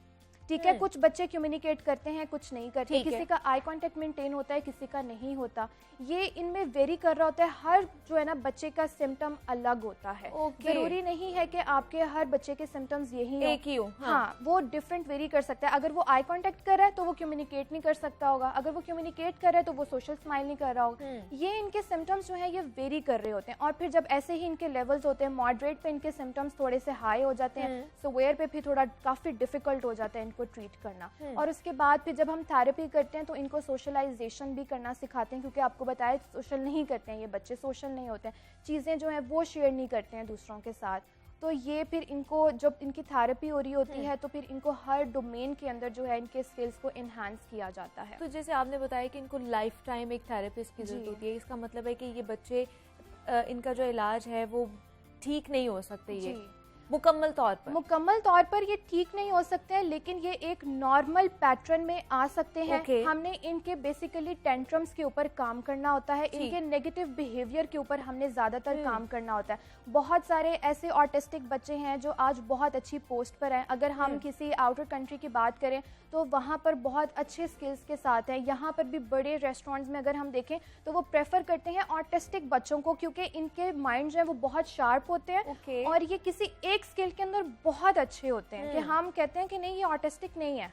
ठीक है, कुछ बच्चे कम्युनिकेट करते हैं, कुछ नहीं करते, किसी का आई कांटेक्ट मेंटेन होता है, किसी का नहीं होता। ये इनमें वेरी कर रहा होता है। हर जो है ना बच्चे का सिम्टम अलग होता है। जरूरी नहीं है कि आपके हर बच्चे के सिम्टम्स यही एक ही हो। हाँ, वो डिफरेंट वेरी कर सकता है। अगर वो आई कांटेक्ट कर रहा है तो वो कम्युनिकेट नहीं कर सकता होगा, अगर वो कम्युनिकेट कर रहा है तो वो सोशल स्माइल नहीं कर रहा होगा। ये इनके सिम्टम्स जो है ये वेरी कर रहे होते हैं। और फिर जब ऐसे ही इनके लेवल्स होते हैं, मॉडरेट पे इनके सिम्टम्स थोड़े से हाई हो जाते हैं, सवेयर पे फिर थोड़ा काफी डिफिकल्ट हो जाता है इनको ट्रीट करना। और उसके बाद फिर जब हम थेरेपी करते हैं तो इनको सोशलाइजेशन भी करना सिखाते हैं, क्योंकि आपको बताया सोशल नहीं करते हैं ये बच्चे, सोशल नहीं होते हैं, चीज़ें जो हैं वो शेयर नहीं करते हैं दूसरों के साथ। तो ये फिर इनको जब इनकी थेरेपी हो रही होती है तो फिर इनको हर डोमेन के अंदर जो है इनके स्किल्स को इन्हांस किया जाता है। तो जैसे आपने बताया कि इनको लाइफ टाइम एक थेरेपिस्ट की जरूरत होती है, इसका मतलब है कि ये बच्चे इनका जो इलाज है वो ठीक नहीं हो सकते, ये मुकम्मल तौर पर ये ठीक नहीं हो सकते हैं, लेकिन ये एक नॉर्मल पैटर्न में आ सकते हैं। हमने इनके बेसिकली टेंट्रम्स के ऊपर काम करना होता है, इनके नेगेटिव बिहेवियर के ऊपर हमने ज्यादातर काम करना होता है। बहुत सारे ऐसे ऑटिस्टिक बच्चे हैं जो आज बहुत अच्छी पोस्ट पर हैं। अगर हम किसी आउटर कंट्री की बात करें तो वहाँ पर बहुत अच्छे स्किल्स के साथ हैं। यहाँ पर भी बड़े रेस्टोरेंट्स में अगर हम देखें तो वो प्रेफर करते हैं ऑटिस्टिक बच्चों को, क्योंकि इनके माइंड जो है वो बहुत शार्प होते हैं और ये किसी एक स्किल के अंदर बहुत अच्छे होते हैं कि हम कहते हैं कि नहीं ये ऑटिस्टिक नहीं है।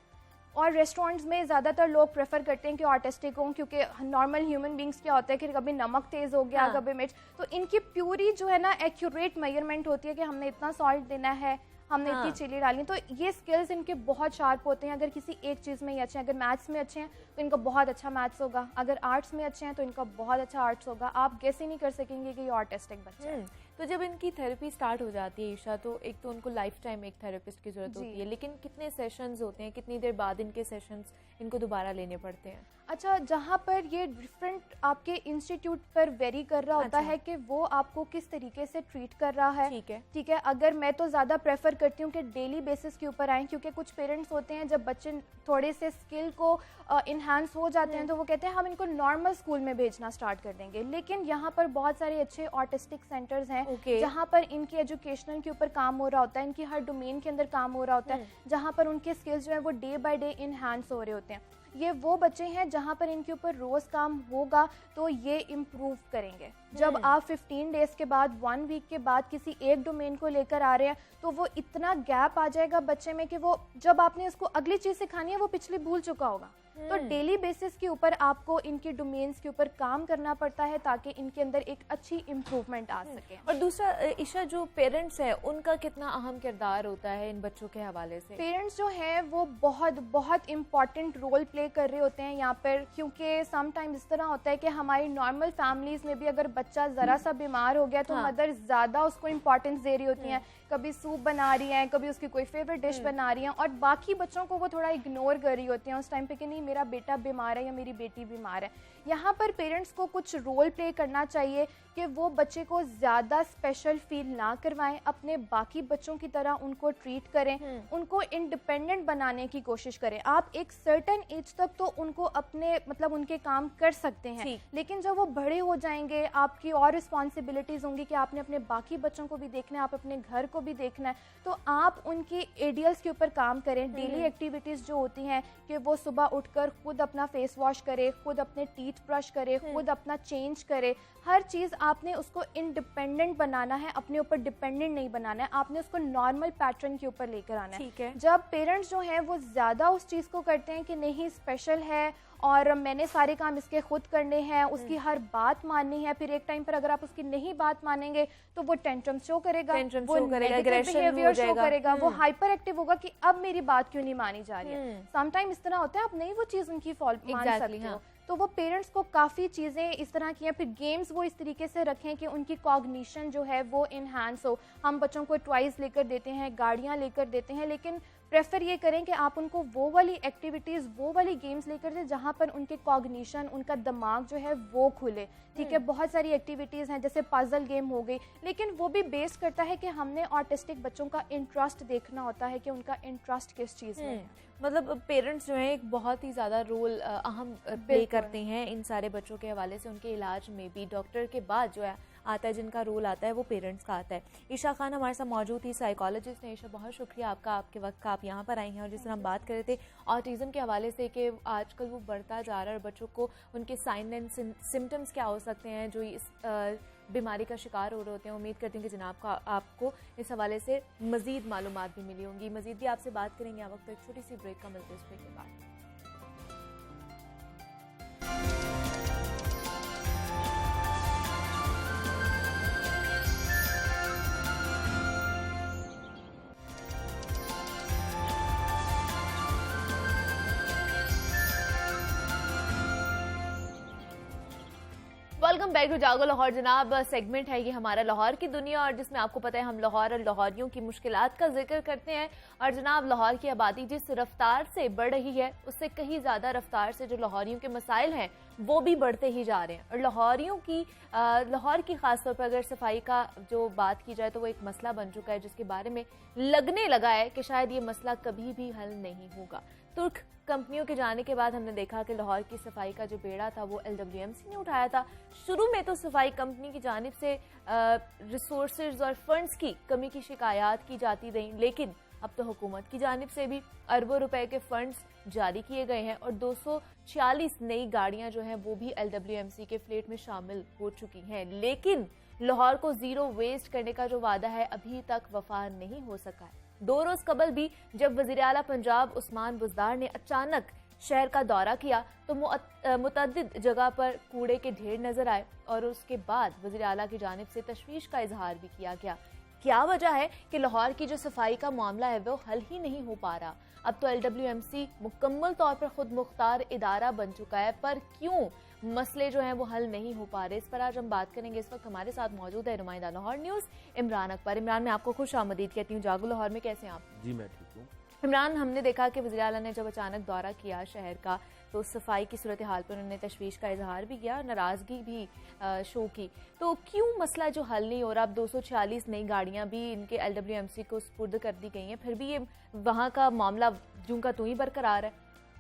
और रेस्टोरेंट्स में ज़्यादातर लोग प्रेफर करते हैं कि ऑटिस्टिक हों, क्योंकि नॉर्मल ह्यूमन बींग्स क्या होता है कि कभी नमक तेज़ हो गया, कभी मिर्च, तो इनकी प्यूरी जो है ना एक्यूरेट मेजरमेंट होती है कि हमने इतना सॉल्ट देना है, हमने इतनी चिली डालनी। तो ये स्किल्स इनके बहुत शार्प होते हैं। अगर किसी एक चीज़ में ही अच्छे हैं, अगर मैथ्स में अच्छे हैं तो इनका बहुत अच्छा मैथ्स होगा, अगर आर्ट्स में अच्छे हैं तो इनका बहुत अच्छा आर्ट्स होगा। आप गेस ही नहीं कर सकेंगे कि ये ऑटिस्टिक बच्चे हैं। तो जब इनकी थेरेपी स्टार्ट हो जाती है ईशा, तो एक तो उनको लाइफ टाइम एक थेरेपिस्ट की जरूरत होती है, लेकिन कितने सेशंस होते हैं, कितनी देर बाद इनके सेशंस इनको दोबारा लेने पड़ते हैं? अच्छा, जहाँ पर ये डिफरेंट आपके इंस्टीट्यूट पर वेरी कर रहा होता है कि वो आपको किस तरीके से ट्रीट कर रहा है। ठीक है। अगर मैं तो ज़्यादा प्रेफर करती हूँ कि डेली बेसिस के ऊपर आएँ, क्योंकि कुछ पेरेंट्स होते हैं जब बच्चे थोड़े से स्किल को इन्हांस हो जाते हैं तो वो कहते हैं हम इनको नॉर्मल स्कूल में भेजना स्टार्ट कर देंगे। लेकिन यहाँ पर बहुत सारे अच्छे ऑटिस्टिक सेंटर्स हैं जहाँ पर इनकी एजुकेशनल के ऊपर काम हो रहा होता है, इनकी हर डोमेन के अंदर काम हो रहा होता है, जहाँ पर उनके स्किल्स जो है वो डे बाय डे इन्हांस हो रहे होते हैं। ये वो बच्चे हैं जहाँ पर इनके ऊपर रोज़ काम होगा तो ये इम्प्रूव करेंगे। जब आप 15 डेज़ के बाद, 1 वीक के बाद किसी एक डोमेन को लेकर आ रहे हैं तो वो इतना गैप आ जाएगा बच्चे में कि वो जब आपने उसको अगली चीज़ सिखानी है वो पिछली भूल चुका होगा। तो डेली बेसिस के ऊपर आपको इनके डोमेन्स के ऊपर काम करना पड़ता है ताकि इनके अंदर एक अच्छी इम्प्रूवमेंट आ सके। और दूसरा ईशा, जो पेरेंट्स है उनका कितना अहम किरदार होता है इन बच्चों के हवाले से? पेरेंट्स जो हैं वो बहुत बहुत इम्पॉर्टेंट रोल प्ले कर रहे होते हैं यहाँ पर, क्योंकि समटाइम इस तरह होता है कि हमारी नॉर्मल फैमिलीज में भी अगर बच्चा ज़रा सा बीमार हो गया तो मदर ज़्यादा उसको इम्पॉर्टेंस दे रही होती हैं, कभी सूप बना रही हैं, कभी उसकी कोई फेवरेट डिश बना रही हैं, और बाकी बच्चों को वो थोड़ा इग्नोर कर रही होती हैं उस टाइम पे कि नहीं मेरा बेटा बीमार है या मेरी बेटी बीमार है। यहाँ पर पेरेंट्स को कुछ रोल प्ले करना चाहिए कि वो बच्चे को ज़्यादा स्पेशल फील ना करवाएं, अपने बाकी बच्चों की तरह उनको ट्रीट करें, उनको इंडिपेंडेंट बनाने की कोशिश करें। आप एक सर्टेन एज तक तो उनको अपने मतलब उनके काम कर सकते हैं, लेकिन जब वो बड़े हो जाएंगे आपकी और रिस्पॉन्सिबिलिटीज़ होंगी कि आपने अपने बाकी बच्चों को भी देखना है, आप अपने घर को भी देखना है, तो आप उनकी एडियल्स के ऊपर काम करें। डेली एक्टिविटीज़ जो होती हैं कि वो सुबह उठकर खुद अपना फेस वॉश करे, खुद अपने टीथ ब्रश करे, खुद अपना चेंज करे, हर चीज़ आपने उसको इंडिपेंडेंट बनाना है, अपने ऊपर डिपेंडेंट नहीं बनाना है, आपने उसको नॉर्मल पैटर्न के ऊपर लेकर आना है। जब पेरेंट्स जो हैं वो ज़्यादा उस चीज़ को करते हैं कि नहीं स्पेशल है और मैंने सारे काम इसके खुद करने हैं, उसकी हर बात माननी है, फिर एक टाइम पर अगर आप उसकी नहीं बात मानेंगे तो वो टेंट्रम शो करेगा, वो नेगेटिव बिहेवियर शो करेगा, वो हाइपर एक्टिव होगा कि अब मेरी बात क्यों नहीं मानी जा रही है। समटाइम इस तरह होता है आप नहीं वो चीज़ उनकी फॉल्ट मान सकते हो। तो वो पेरेंट्स को काफ़ी चीज़ें इस तरह की हैं। फिर गेम्स वो इस तरीके से रखें कि उनकी कॉग्निशन जो है वो इन्हांस हो। हम बच्चों को टॉयज़ लेकर देते हैं, गाड़ियाँ लेकर देते हैं, लेकिन प्रेफर ये करें कि आप उनको वो वाली एक्टिविटीज़, वो वाली गेम्स लेकर दें जहाँ पर उनके कॉग्निशन, उनका दिमाग जो है वो खुले। ठीक है, बहुत सारी एक्टिविटीज़ हैं जैसे पजल गेम हो गई, लेकिन वो भी बेस करता है कि हमने ऑटिस्टिक बच्चों का इंटरेस्ट देखना होता है कि उनका इंटरेस्ट किस चीज़ में है। मतलब पेरेंट्स जो है एक बहुत ही ज़्यादा रोल अहम प्ले करते हैं इन सारे बच्चों के हवाले से, उनके इलाज में भी। डॉक्टर के बाद जो है आता है जिनका रोल आता है वो पेरेंट्स का आता है। ईशा खान हमारे साथ मौजूद थी, साइकोलॉजिस्ट हैं। ईशा, बहुत शुक्रिया आपका, आपके वक्त का आप यहाँ पर आई हैं। और जिस तरह हम बात कर रहे थे ऑटिज़म के हवाले से कि आजकल वो बढ़ता जा रहा है और बच्चों को उनके साइन एंड सिम्टम्स क्या हो सकते हैं जो इस बीमारी का शिकार हो रहे होते हैं। उम्मीद करती हूँ कि जनाब का आपको इस हवाले से मज़ीद मालूमात भी मिली होंगी। मज़ीद भी आपसे बात करेंगे। आ वक्त एक छोटी सी ब्रेक का मिलते हैं, इस ब्रेक के बाद। वेलकम बैक टू जागो लाहौर। जनाब, सेगमेंट है ये हमारा लाहौर की दुनिया, और जिसमें आपको पता है हम लाहौर और लाहौरियों की मुश्किलात का जिक्र करते हैं। और जनाब, लाहौर की आबादी जिस रफ्तार से बढ़ रही है उससे कहीं ज़्यादा रफ्तार से जो लाहौरियों के मसाइल हैं वो भी बढ़ते ही जा रहे हैं। और लाहौर की खासतौर पर अगर सफाई का जो बात की जाए तो वो एक मसला बन चुका है जिसके बारे में लगने लगा है कि शायद ये मसला कभी भी हल नहीं होगा। तुर्क कंपनियों के जाने के बाद हमने देखा कि लाहौर की सफाई का जो बेड़ा था वो LWMC ने उठाया था। शुरू में तो सफाई कंपनी की जानिब से रिसोर्सेज और फंड्स की कमी की शिकायत की जाती रही, लेकिन अब तो हुकूमत की जानिब से भी अरबों रुपए के फंड्स जारी किए गए हैं और 246 नई गाड़ियां जो हैं वो भी LWMC के फ्लीट में शामिल हो चुकी हैं। लेकिन लाहौर को जीरो वेस्ट करने का जो वादा है अभी तक वफा नहीं हो सका है। 2 रोज कबल भी जब वज़ीर आला पंजाब उस्मान बुज़दार ने अचानक शहर का दौरा किया तो मुतअद्दिद जगह पर कूड़े के ढेर नजर आए और उसके बाद वज़ीर आला की जानिब से तशवीश का इजहार भी किया गया। क्या वजह है कि लाहौर की जो सफाई का मामला है वो हल ही नहीं हो पा रहा? अब तो LWMC मुकम्मल तौर पर खुद मुख्तार इदारा बन चुका है, पर क्यों मसले जो हैं वो हल नहीं हो पा रहे, इस पर आज हम बात करेंगे। इस वक्त हमारे साथ मौजूद है नुमाइंदा लाहौर न्यूज़ इमरान अकबर। इमरान, मैं आपको खुश आमदीद कहती हूँ जागो लाहौर में। कैसे हैं आप? जी मैं ठीक हूँ। इमरान, हमने देखा कि वज़ीर आला ने जब अचानक दौरा किया शहर का तो सफाई की सूरत हाल पर उन्होंने तशवीश का इजहार भी किया, नाराज़गी भी शो की। तो क्यों मसला जो हल नहीं हो रहा? अब 246 नई गाड़ियाँ भी इनके LWMC को सुपुर्द कर दी गई हैं, फिर भी ये वहाँ का मामला यूं का त्यों ही बरकरार है।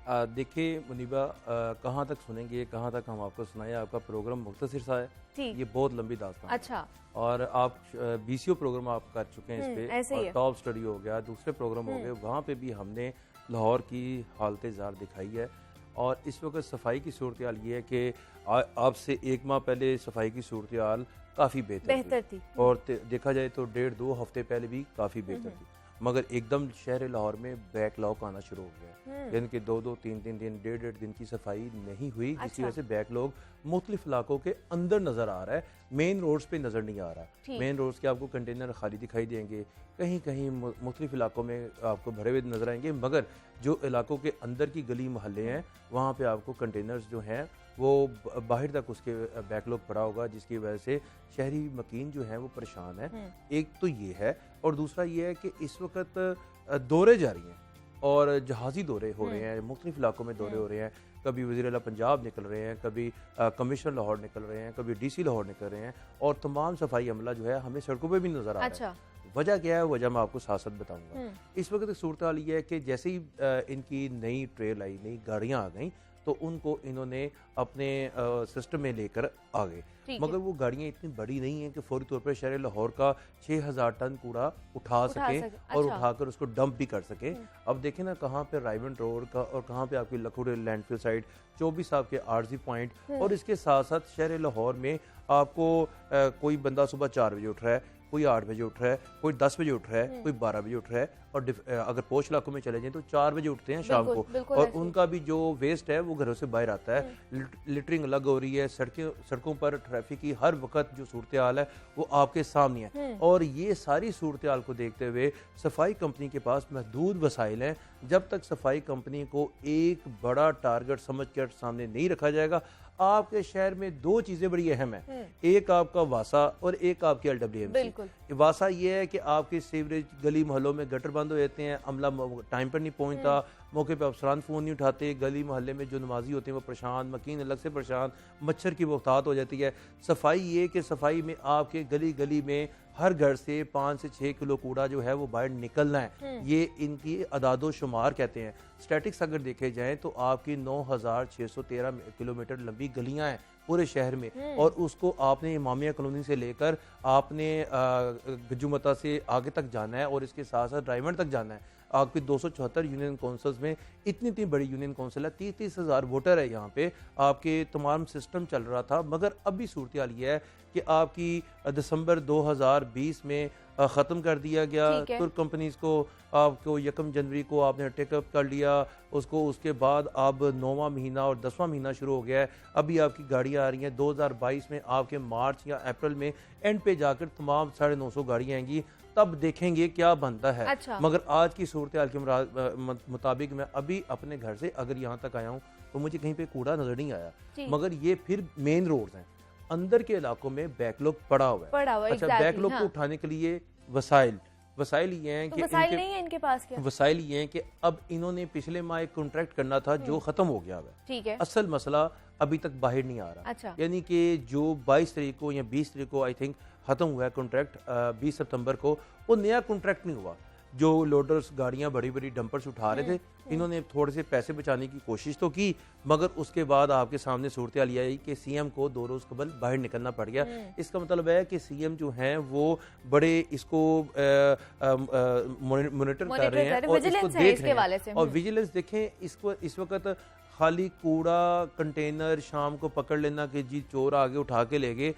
देखिए मुनीबा, कहाँ तक सुनेंगे, कहाँ तक हम आपको सुनाएं? आपका प्रोग्राम मुख्तसर सा है, ये बहुत लंबी दास्तान अच्छा है। और आप BCO प्रोग्राम आप कर चुके हैं इस पे, और टॉप स्टडी हो गया, दूसरे प्रोग्राम हो गए, वहाँ पे भी हमने लाहौर की हालत ज़ार दिखाई है। और इस वक्त सफाई की सूरत हाल ये है कि अब से 1 माह पहले सफाई की सूरत हाल काफ़ी बेहतर थी, और देखा जाए तो 1.5-2 हफ्ते पहले भी काफ़ी बेहतर थी। मगर एकदम शहर लाहौर में बैकलॉग आना शुरू हो गया, यानी कि 2-2, 3-3 दिन, 1.5 दिन की सफाई नहीं हुई, जिसकी वजह से बैकलॉग मुख्तलिफ इलाकों के अंदर नज़र आ रहा है, मेन रोड्स पे नज़र नहीं आ रहा। मेन रोड्स के आपको कंटेनर खाली दिखाई देंगे, कहीं कहीं मुख्तलिफ इलाकों में आपको भरे हुए नज़र आएंगे, मगर जो इलाकों के अंदर की गली मोहल्ले हैं वहाँ पे आपको कंटेनर्स जो हैं वो बाहर तक उसके बैकलॉग पड़ा होगा, जिसकी वजह से शहरी मकीन जो हैं वो परेशान है। एक तो ये है, और दूसरा ये है कि इस वक्त दौरे जारी हैं और जहाज़ी दौरे हो रहे हैं, मुख्तलिफ इलाकों में दौरे हो रहे हैं। कभी वज़ीर आला पंजाब निकल रहे हैं, कभी कमिश्नर लाहौर निकल रहे हैं, कभी DC लाहौर निकल रहे हैं, और तमाम सफाई अमला जो है हमें सड़कों पे भी नज़र आ रहा है। वजह क्या है? वजह मैं आपको साथ साथ बताऊंगा। इस वक्त सूरत हाल ये है कि जैसे ही इनकी नई ट्रेल आई, नई गाड़ियाँ आ गई, तो उनको इन्होंने अपने सिस्टम में लेकर आ गए, मगर वो गाड़ियाँ इतनी बड़ी नहीं हैं कि फौरी तौर पर शहर लाहौर का 6000 टन कूड़ा उठा सके और उठाकर उसको डंप भी कर सके। अब देखें ना, कहाँ पे राइवंड रोड का और कहाँ पे आपकी लखोड़े लैंडफिल साइड, 24 साहब के आरजी पॉइंट, और इसके साथ साथ शहर लाहौर में आपको कोई बंदा सुबह 4 बजे उठ रहा है, कोई 8 बजे उठ रहा है, कोई 10 बजे उठ रहा है, कोई 12 बजे उठ रहा है, और अगर पोश इलाकों में चले जाएं तो 4 बजे उठते हैं शाम को, और उनका भी जो वेस्ट है वो घरों से बाहर आता है। लिटरिंग अलग हो रही है, सड़कों पर ट्रैफिक की हर वक्त जो सूरत हाल है वो आपके सामने है। और ये सारी सूरत हाल को देखते हुए सफाई कंपनी के पास महदूद वसाइल हैं। जब तक सफाई कंपनी को एक बड़ा टारगेट समझ कर सामने नहीं रखा जाएगा, आपके शहर में 2 चीजें बड़ी अहम है, एक आपका वासा और एक आपकी LWMC। वासा ये है कि आपके सीवरेज गली मोहल्लों में गटर बंद हो जाते हैं, अमला टाइम पर नहीं पहुंचता, मौके पे अफसरान फ़ोन नहीं उठाते, गली मोहल्ले में जो नमाजी होते हैं वो परेशान, मकीन अलग से परेशान, मच्छर की बहुतात हो जाती है। सफाई ये कि सफाई में आपके गली गली में हर घर से 5 से 6 किलो कूड़ा जो है वो बाहर निकलना है, ये इनकी अदादो शुमार कहते हैं। स्टैटिक्स अगर देखे जाएं तो आपकी 9613 किलोमीटर लंबी गलियां हैं पूरे शहर में, और उसको आपने इमामिया कॉलोनी से लेकर आपने गजुमता से आगे तक जाना है, और इसके साथ साथ ड्राइवर तक जाना है। आपकी 274 यूनियन काउंसिल्स में इतनी बड़ी यूनियन काउंसिल है, 30-30 हज़ार वोटर है यहाँ पे, आपके तमाम सिस्टम चल रहा था। मगर अभी सूरत हाल ये है कि आपकी दिसंबर 2020 में ख़त्म कर दिया गया, तुर्क कंपनीज को आपको 1 जनवरी को आपने टेकअप कर लिया उसको, उसके बाद अब 9वां महीना और 10वां महीना शुरू हो गया है। अभी आपकी गाड़ियाँ आ रही हैं 2022 में, आपके मार्च या अप्रैल में एंड पे जाकर तमाम 950 गाड़ियाँ आएंगी, तब देखेंगे क्या बनता है। मगर आज की सूरत हाल के मुताबिक मैं अभी अपने घर से अगर यहाँ तक आया हूँ तो मुझे कहीं पे कूड़ा नजर नहीं आया, मगर ये फिर मेन रोड्स हैं, अंदर के इलाकों में बैकलॉग पड़ा हुआ है। अच्छा, बैकलॉग को उठाने के लिए वसाइल ये हैं कि वसाइल नहीं है इनके पास क्या? वसाइल ये हैं कि अब इन्होंने पिछले माह एक कॉन्ट्रैक्ट करना था जो खत्म हो गया है। असल मसला अभी तक बाहर नहीं आ रहा, यानी कि जो 22 तारीख को या 20 तारीख को आई थिंक खत्म हुआ है कॉन्ट्रैक्ट, 20 सितंबर को, वो नया कॉन्ट्रैक्ट नहीं हुआ। जो लोडर्स गाड़ियां बड़ी बड़ी डंपर्स उठा रहे थे, इन्होंने थोड़े से पैसे बचाने की कोशिश तो की, मगर उसके बाद आपके सामने सूरत हाल आई कि CM को 2 रोज कबल बाहर निकलना पड़ गया। इसका मतलब है कि CM जो हैं वो बड़े इसको मॉनिटर कर रहे हैं और इसको देख रहे हैं। और विजिलेंस देखें, इसको इस वक्त खाली कूड़ा कंटेनर शाम को पकड़ लेना कि जी चोर आगे उठा के ले गए,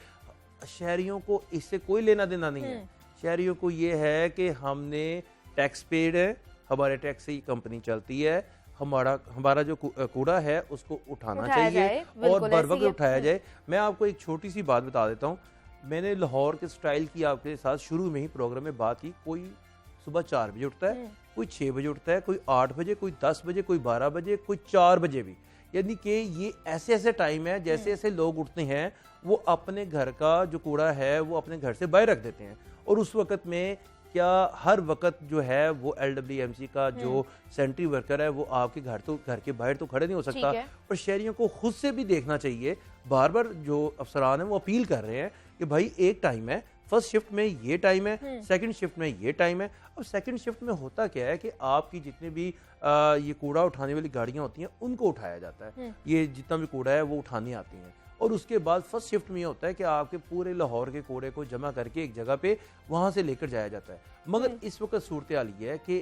शहरियों को इससे कोई लेना देना नहीं है। शहरियों को ये है कि हमने टैक्स पेड है, हमारे टैक्स से ही कंपनी चलती है, हमारा जो कूड़ा है उसको उठाना चाहिए और बर वक्त उठाया जाए। मैं आपको एक छोटी सी बात बता देता हूँ, मैंने लाहौर के स्टाइल की आपके साथ शुरू में ही प्रोग्राम में बात की। कोई सुबह 4 बजे उठता है, कोई 6 बजे उठता है, कोई 8 बजे, कोई 10 बजे, कोई 12 बजे, कोई 4 बजे भी। यानी कि ये ऐसे ऐसे टाइम है जैसे ऐसे लोग उठते हैं वो अपने घर का जो कूड़ा है वो अपने घर से बाहर रख देते हैं, और उस वक्त में क्या हर वक्त जो है वो LWMC का जो सेंट्री वर्कर है वो आपके घर के बाहर तो खड़े नहीं हो सकता, और शहरियों को खुद से भी देखना चाहिए। बार बार जो अफसरान हैं वो अपील कर रहे हैं कि भाई एक टाइम है, फर्स्ट शिफ्ट में ये टाइम है, सेकंड शिफ्ट में ये टाइम है। अब सेकंड शिफ्ट में होता क्या है कि आपकी जितने भी ये कूड़ा उठाने वाली गाड़ियां होती हैं उनको उठाया जाता है, ये जितना भी कूड़ा है वो उठाने आती हैं, और उसके बाद फर्स्ट शिफ्ट में ये होता है कि आपके पूरे लाहौर के कूड़े को जमा करके एक जगह पे वहां से लेकर जाया जाता है। मगर इस वक्त सूरत हाल ये है कि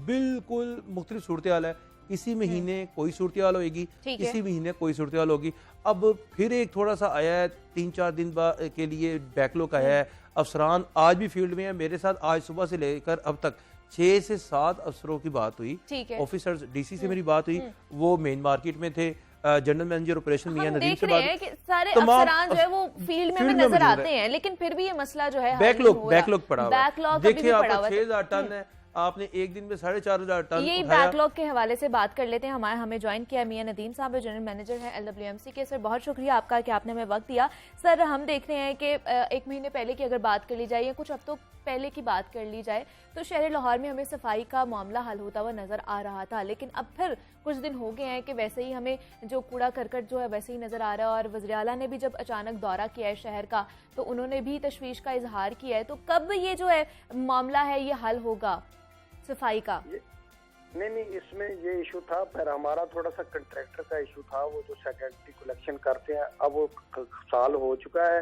बिल्कुल मुख्तलिफ सूरत हाल है, इसी महीने कोई सूरत हाल होगी, इसी महीने कोई सूरत हाल होगी। अब फिर एक थोड़ा सा आया है 3-4 दिन के लिए बैकलॉग आया है, अफसरान आज भी फील्ड में है, मेरे साथ आज सुबह से लेकर अब तक 6 से 7 अफसरों की बात हुई, ऑफिसर्स DC से मेरी बात हुई, वो मेन मार्केट में थे, जनरल मैनेजर ऑपरेशन मियां नदीम से बात, कि सारे अफसरान जो है वो फील्ड में नजर आते हैं, लेकिन फिर भी ये मसला जो है बैकलॉग पड़ा हुआ है। देखिए आपको 6000 टन है, आपने एक दिन में 4500 टन यही बैकलॉग के हवाले से बात कर लेते हैं। हमें ज्वाइन किया मियां नदीम साहब, जनरल मैनेजर है LWMC के। सर बहुत शुक्रिया आपका कि आपने हमें वक्त दिया। सर हम देख रहे हैं कि एक महीने पहले की अगर बात कर ली जाए या कुछ हफ्तों पहले की बात कर ली जाए तो शहर लाहौर में हमें सफाई का मामला हल होता हुआ नजर आ रहा था, लेकिन अब फिर कुछ दिन हो गए हैं कि वैसे ही हमें जो कूड़ा करकट जो है वैसे ही नजर आ रहा है। और वज़ीर आला ने भी जब अचानक दौरा किया है शहर का तो उन्होंने भी तशवीश का इजहार किया है। तो कब ये जो है मामला है ये हल होगा सफाई का? नहीं, इसमें ये इशू था, पर हमारा थोड़ा सा कंट्रैक्टर का इशू था, वो जो सेकेंडरी कलेक्शन करते हैं, अब वो साल हो चुका है,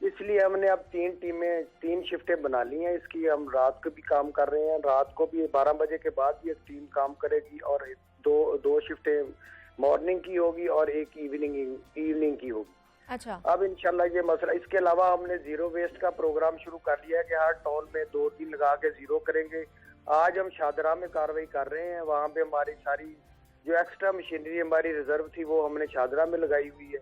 इसलिए हमने अब 3 शिफ्टें बना ली हैं इसकी। हम रात को भी काम कर रहे हैं, रात को भी 12 बजे के बाद भी एक टीम काम करेगी, और दो शिफ्टें मॉर्निंग की होगी और एक इवनिंग की होगी। अच्छा, अब इंशाल्लाह ये मसला, इसके अलावा हमने जीरो वेस्ट का प्रोग्राम शुरू कर लिया है कि हर टाउन में 2 दिन लगा के जीरो करेंगे। आज हम शादरा में कार्रवाई कर रहे हैं, वहाँ पे हमारी सारी जो एक्स्ट्रा मशीनरी हमारी रिजर्व थी वो हमने शादरा में लगाई हुई है।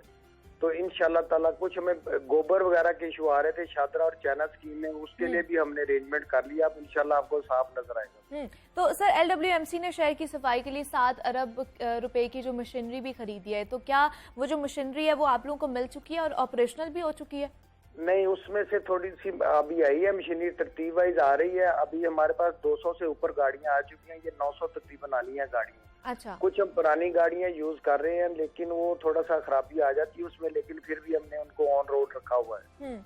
तो इंशाल्लाह ताला कुछ हमें गोबर वगैरह के इशू आ रहे थे शादरा और चाइना स्कीम में, उसके लिए भी हमने अरेंजमेंट कर लिया। अब इंशाल्लाह आपको साफ नजर आएगा। तो सर LWMC ने शहर की सफाई के लिए 7 अरब रुपए की जो मशीनरी भी खरीदी है, तो क्या वो जो मशीनरी है वो आप लोगों को मिल चुकी है और ऑपरेशनल भी हो चुकी है? नहीं, उसमें से थोड़ी सी अभी आई है मशीनरी, तरतीब वाइज आ रही है। अभी हमारे पास 200 से ऊपर गाड़ियां आ चुकी हैं, ये 900 तकरीबन आनी है गाड़ियां। अच्छा, कुछ हम पुरानी गाड़ियां यूज कर रहे हैं, लेकिन वो थोड़ा सा खराबी आ जाती है उसमें, लेकिन फिर भी हमने उनको ऑन रोड रखा हुआ है।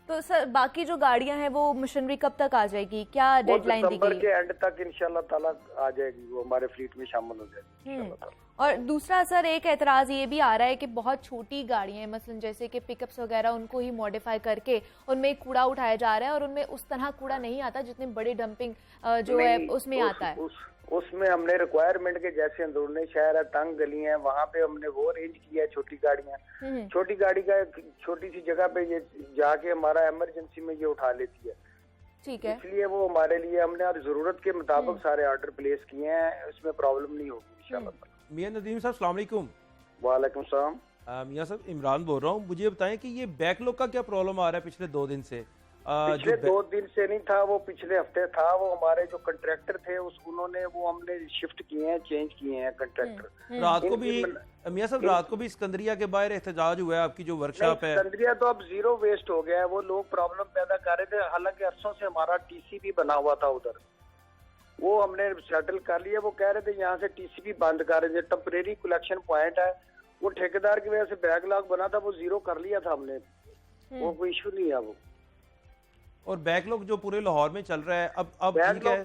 तो सर बाकी जो गाड़ियां हैं वो मशीनरी कब तक आ जाएगी, क्या डेडलाइन दी गई? दिसंबर के एंड तक इंशाल्लाह ताला आ जाएगी, वो हमारे फ्लीट में शामिल हो जाएगी। और दूसरा सर एक एतराज ये भी आ रहा है कि बहुत छोटी गाड़ियां हैं, मसलन जैसे कि पिकअप्स वगैरह, उनको ही मॉडिफाई करके उनमें कूड़ा उठाया जा रहा है और उनमें उस तरह कूड़ा नहीं आता जितने बड़े डंपिंग जो है उसमें आता है। उसमें हमने रिक्वायरमेंट के जैसे अंदरूनी शहर है, तंग गली है, वहाँ पे हमने वो अरेंज किया है छोटी गाड़ियाँ। छोटी गाड़ी का छोटी सी जगह पे ये जाके हमारा इमरजेंसी में ये उठा लेती है, ठीक है, इसलिए वो हमारे लिए हमने और जरूरत के मुताबिक सारे ऑर्डर प्लेस किए हैं, इसमें प्रॉब्लम नहीं होगी इंशाल्लाह। मियां नदीम साहब अस्सलाम वालेकुम। वालेकुम सलाम। मियां साहब इमरान बोल रहा हूँ, मुझे बताएं कि ये बैकलॉग का क्या प्रॉब्लम आ रहा है पिछले 2 दिन से? पिछले 2 दिन से नहीं था, वो पिछले हफ्ते था। वो हमारे जो कंट्रैक्टर थे उन्होंने वो हमने शिफ्ट किए हैं, चेंज किए हैं कंट्रैक्टर। रात को भी मियां साहब रात को भी सिकंदरिया के बाहर एहतजाज हुआ है, आपकी जो वर्कशॉप है सिकंदरिया तो अब जीरो वेस्ट हो गया है, वो लोग प्रॉब्लम पैदा कर रहे थे, हालांकि अरसों से हमारा TCP बना हुआ था उधर, वो हमने सेटल कर लिया। वो कह रहे थे यहाँ से TCP बंद कर रहे थे, टेम्परेरी कलेक्शन पॉइंट है, वो ठेकेदार की वजह से बैकलॉग बना था, वो जीरो कर लिया था हमने, वो कोई इशू नहीं है वो। और बैकलॉग जो पूरे लाहौर में चल रहा है अब बैकलॉग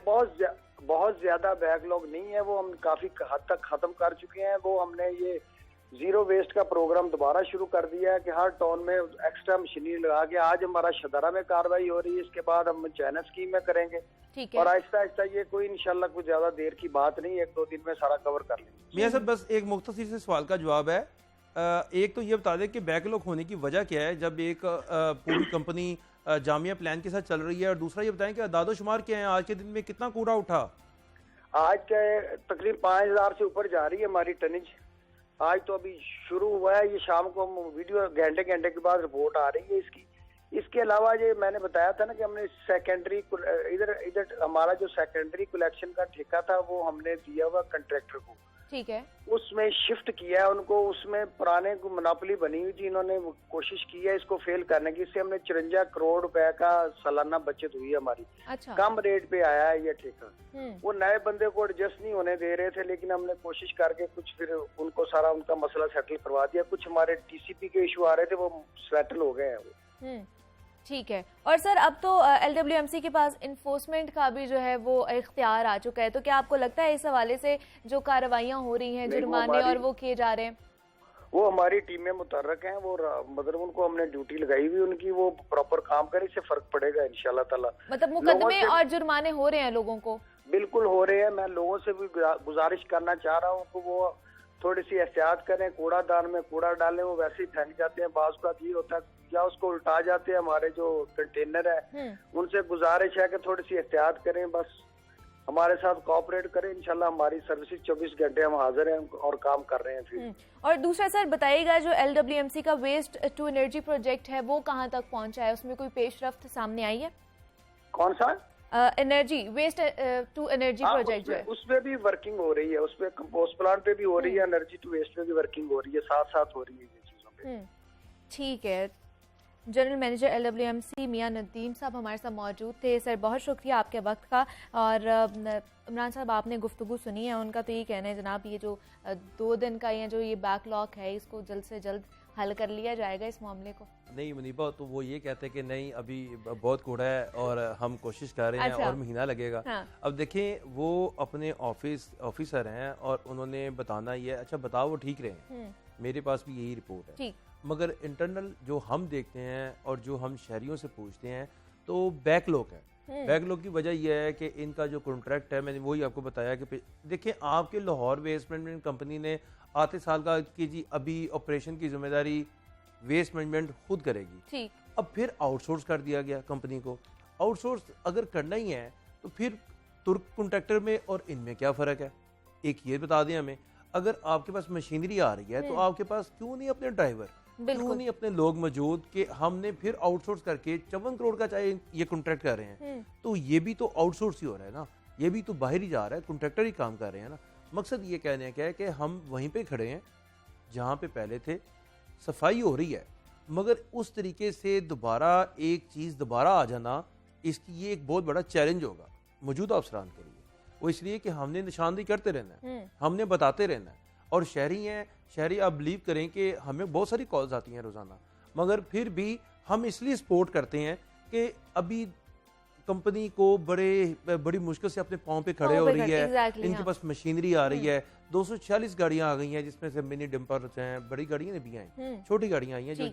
बहुत ज्यादा बैकलॉग नहीं है, वो हम काफी हद तक खत्म कर चुके हैं। वो हमने ये जीरो वेस्ट का प्रोग्राम दोबारा शुरू कर दिया है कि हर टाउन में एक्स्ट्रा मशीनरी लगा के, आज हमारा शदरा में कार्रवाई हो रही है, इसके बाद हम चाइना स्कीम में करेंगे, और आहिस्ता आहिस्ता ये कोई इंशाल्लाह कुछ ज्यादा देर की बात नहीं, 1-2 दिन में सारा कवर कर लेंगे। मियां साहब बस एक मुख्तसर से सवाल का जवाब है, एक तो ये बता दें कि बैकलॉग होने की वजह क्या है जब एक पूरी कंपनी जामिया प्लान के साथ चल रही है, और दूसरा ये बताएं कि अदादोशुमार क्या है, आज के दिन में कितना कूड़ा उठा? आज के तकरीबन 5000 से ऊपर जा रही है हमारी टनेज। आज तो अभी शुरू हुआ है, ये शाम को हम वीडियो घंटे के बाद रिपोर्ट आ रही है इसकी। इसके अलावा ये मैंने बताया था ना कि हमने सेकेंडरी इधर हमारा जो सेकेंडरी कलेक्शन का ठेका था वो हमने दिया हुआ कंट्रैक्टर को, ठीक है, उसमें शिफ्ट किया है उनको। उसमें पुराने मोनोपोली बनी हुई थी, इन्होंने कोशिश की है इसको फेल करने की। इससे हमने 54 करोड़ रुपए का सालाना बचत हुई है हमारी। अच्छा, कम रेट पे आया है ये ठेका। वो नए बंदे को एडजस्ट नहीं होने दे रहे थे, लेकिन हमने कोशिश करके कुछ फिर उनको सारा उनका मसला सेटल करवा दिया। कुछ हमारे टीसीपी के इशू आ रहे थे, वो सेटल हो गए हैं वो। ठीक है। और सर अब तो LWMC के पास इन्फोर्समेंट का भी जो है वो इख्तियार आ चुका है, तो क्या आपको लगता है इस हवाले से जो कार्रवाइयाँ हो रही हैं, जुर्माने और वो किए जा रहे हैं? वो हमारी टीम में मुतर्रक हैं, वो मतलब उनको हमने ड्यूटी लगाई हुई उनकी, वो प्रॉपर काम करें, इससे फर्क पड़ेगा इंशाल्लाह ताला। मतलब मुकदमे और जुर्माने हो रहे हैं लोगों को? बिल्कुल हो रहे हैं। मैं लोगों से भी गुजारिश करना चाह रहा हूँ कि वो थोड़ी सी एहतियात करें, कूड़ादान में कूड़ा डालें, वो वैसे ही फेंक जाते हैं। बाज़ का ये होता है या उसको उल्टा जाते हैं हमारे जो कंटेनर है। उनसे गुजारिश है कि थोड़ी सी एहतियात करें, बस हमारे साथ कोऑपरेट करें। इंशाल्लाह हमारी सर्विस 24 घंटे हम हाजिर हैं और काम कर रहे हैं फिर। और दूसरा सर बताइएगा, जो LWMC का वेस्ट टू एनर्जी प्रोजेक्ट है वो कहाँ तक पहुँचा है? उसमें कोई पेशरफ्त सामने आई है? कौन सा? Energy, waste to energy project जो है उसपे भी वर्किंग हो रही है, उसपे कंपोस्ट प्लांट पे भी हो रही है, एनर्जी टू वेस्ट पे भी वर्किंग हो रही है, साथ साथ हो रही है ये चीजों पे। ठीक है। जनरल मैनेजर LWMC मियां नदीम साहब हमारे साथ मौजूद थे। सर बहुत शुक्रिया आपके वक्त का। और इमरान साहब आपने गुफ्तगू सुनी है, उनका तो ये कहना है जनाब ये जो 2 दिन का ये जो ये बैकलॉग है इसको जल्द से जल्द हल कर लिया जाएगा इस मामले को। नहीं मुनीबा, तो वो ये कहते हैं कि नहीं अभी बहुत कूड़ा है और हम कोशिश कर रहे हैं। अच्छा। और महीना लगेगा। हाँ। अब देखें वो अपने ऑफिसर हैं और उन्होंने बताना ये, अच्छा बताओ वो ठीक रहे, मेरे पास भी यही रिपोर्ट है। ठीक। मगर इंटरनल जो हम देखते हैं और जो हम शहरियों से पूछते हैं तो बैकलॉग है। बैकलॉग की वजह यह है कि इनका जो कॉन्ट्रैक्ट है, मैंने वही आपको बताया कि देखिए आपके लाहौर वेस्ट मैनेजमेंट कंपनी ने आते साल का कि जी अभी ऑपरेशन की जिम्मेदारी वेस्ट मैनेजमेंट खुद करेगी। ठीक। अब फिर आउटसोर्स कर दिया गया कंपनी को। आउटसोर्स अगर करना ही है तो फिर तुर्क कॉन्ट्रैक्टर में और इनमें क्या फ़र्क है? एक ये बता दें हमें, अगर आपके पास मशीनरी आ रही है तो आपके पास क्यों नहीं अपने ड्राइवर, क्यों नहीं अपने लोग मौजूद कि हमने फिर आउटसोर्स करके 54 करोड़ का चाहे ये कॉन्ट्रैक्ट कर रहे हैं तो ये भी तो आउटसोर्स ही हो रहा है ना, ये भी तो बाहर ही जा रहा है, कॉन्ट्रैक्टर ही काम कर रहे हैं ना। मकसद ये कहने का है कि हम वहीं पे खड़े हैं जहाँ पे पहले थे, सफाई हो रही है, मगर उस तरीके से दोबारा एक चीज़ दोबारा आ जाना, इसकी ये एक बहुत बड़ा चैलेंज होगा मौजूदा अफसरान के लिए। वो इसलिए कि हमने निशानदेही करते रहना है, हमने बताते रहना है। और शहरी हैं, शहरी आप बिलीव करें कि हमें बहुत सारी कॉल्स आती हैं रोज़ाना, मगर फिर भी हम इसलिए सपोर्ट करते हैं कि अभी कंपनी को बड़ी मुश्किल से अपने पाँव पे खड़े हो रही है। इनके पास मशीनरी आ रही है, 246 गाड़ियां आ गई हैं जिसमें से मिनी डंपर हैं, बड़ी गाड़ियां भी आई, छोटी गाड़ियां आई हैं जो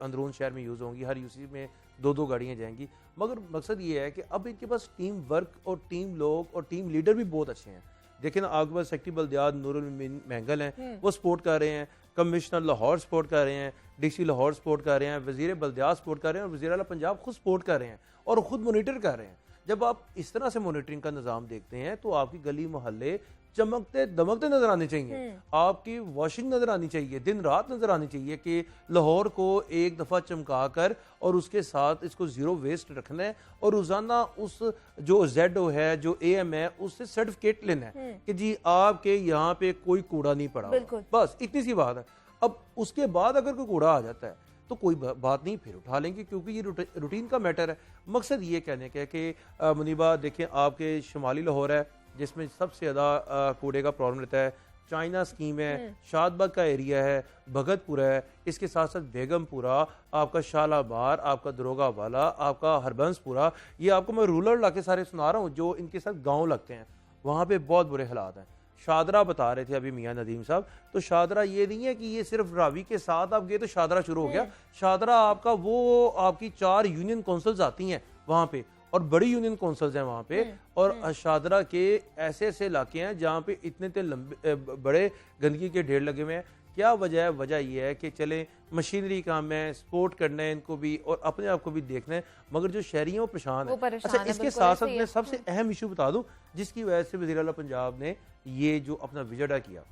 अंदरून शहर में यूज़ होंगी, हर यूसी में 2-2 गाड़ियां जाएंगी। मगर मकसद ये है कि अब इनके पास टीम वर्क और टीम लोग और टीम लीडर भी बहुत अच्छे हैं। देखिए ना, आपके पास सेक्रेटरी बल्दियात नूरुल महंगल हैं, वो सपोर्ट कर रहे हैं, कमिश्नर लाहौर सपोर्ट कर रहे हैं, DC लाहौर सपोर्ट कर रहे हैं, वजीर बल्दियात सपोर्ट कर रहे हैं और वजीर आला पंजाब खुद सपोर्ट कर रहे हैं और खुद मोनिटर कर रहे हैं। जब आप इस तरह से मॉनिटरिंग का निज़ाम देखते हैं तो आपकी गली मोहल्ले चमकते दमकते नजर आने चाहिए, आपकी वॉशिंग नजर आनी चाहिए, दिन रात नजर आनी चाहिए कि लाहौर को एक दफ़ा चमका कर और उसके साथ इसको ज़ीरो वेस्ट रखना है और रोज़ाना उस जो ZO है, जो AM है, उससे सर्टिफिकेट लेना है कि जी आपके यहाँ पे कोई कूड़ा नहीं पड़ा। बस इतनी सी बात है। अब उसके बाद अगर कोई कूड़ा आ जाता है तो कोई बात नहीं, फिर उठा लेंगे क्योंकि ये रूटीन का मैटर है। मकसद ये कहने का है कि मुनीबा देखें, आपके शुमाली लाहौर है जिसमें सबसे ज़्यादा कूड़े का प्रॉब्लम रहता है, चाइना स्कीम है, शादबाग का एरिया है, भगतपुरा है, इसके साथ साथ बेगमपुरा, आपका शालाबार, आपका दरोगा वाला, आपका हरबंसपुरा, ये आपको मैं रूरल इलाके सारे सुना रहा हूँ जो इनके साथ गाँव लगते हैं, वहाँ पे बहुत बुरे हालात हैं। शादरा बता रहे थे अभी मियां नदीम साहब, तो शादरा ये नहीं है कि ये सिर्फ रावी के साथ आप गए तो शादरा शुरू हो गया। शादरा आपका वो आपकी 4 यूनियन काउंसिल्स आती हैं वहाँ पे और बड़ी यूनियन काउंसिल्स हैं वहाँ पे, और शादरा के ऐसे ऐसे इलाके हैं जहाँ पे इतने लंबे बड़े गंदगी के ढेर लगे हुए हैं। क्या वजह है? वजह यह है कि चले मशीनरी काम है, सपोर्ट करना है इनको भी और अपने आप को भी देखना है, मगर जो शहरी हैं वो परेशान है। अच्छा, इसके साथ साथ मैं सबसे अहम इशू बता दूं जिसकी वजह से वज़ीर आला पंजाब ने ये जो अपना विजड़ा किया,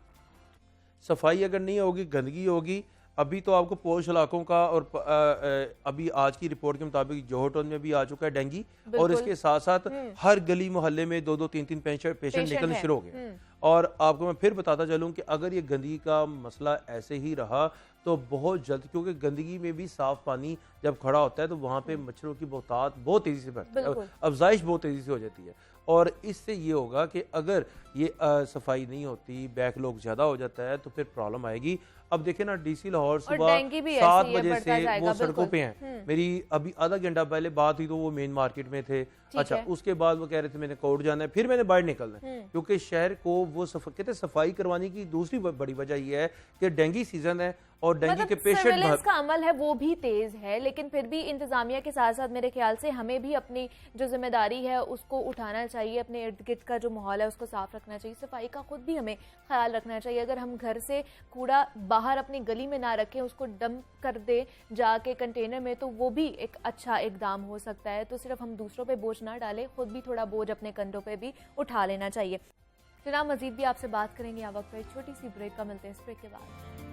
सफाई अगर नहीं होगी, गंदगी होगी, अभी तो आपको पोश इलाकों का और अभी आज की रिपोर्ट के मुताबिक जोहर टाउन में भी आ चुका है डेंगू, और इसके साथ साथ हर गली मोहल्ले में 2-2 3-3 पेशेंट निकलने शुरू हो गए। और आपको मैं फिर बताता चलूं कि अगर ये गंदगी का मसला ऐसे ही रहा तो बहुत जल्द, क्योंकि गंदगी में भी साफ पानी जब खड़ा होता है तो वहाँ पे मच्छरों की बहुतात बहुत तेजी से बढ़ती है, अफजाइश बहुत तेजी से हो जाती है। और इससे ये होगा कि अगर ये सफाई नहीं होती, बैकलॉग ज्यादा हो जाता है तो फिर प्रॉब्लम आएगी। अब देखे ना डीसी लाहौर सुबह 7 बजे से वो सड़कों पे हैं। मेरी अभी आधा घंटा पहले बात हुई तो वो मेन मार्केट में थे। अच्छा, उसके बाद वो कह रहे थे मैंने कोर्ट जाना है, फिर मैंने बाहर निकलना है, क्योंकि शहर को वो कहते सफाई करवाने की दूसरी बड़ी वजह ये है कि डेंगू सीजन है और डेंगू के पेशेंट का अमल है वो भी तेज है, लेकिन फिर भी इंतजामिया के साथ साथ मेरे ख्याल से हमें भी अपनी जो जिम्मेदारी है उसको उठाना चाहिए। अपने इर्द गिर्द का जो माहौल है उसको साफ रखना चाहिए, सफाई का खुद भी हमें ख्याल रखना चाहिए। अगर हम घर से कूड़ा बाहर अपनी गली में ना रखें, उसको डंप कर दे जाके कंटेनर में, तो वो भी एक अच्छा इकदाम हो सकता है। तो सिर्फ हम दूसरों पे बोझ ना डालें, खुद भी थोड़ा बोझ अपने कंधों पे भी उठा लेना चाहिए। जनाब मजीद भी आपसे बात करेंगे, यहाँ वक्त पर एक छोटी सी ब्रेक का, मिलते हैं इस ब्रेक के बाद।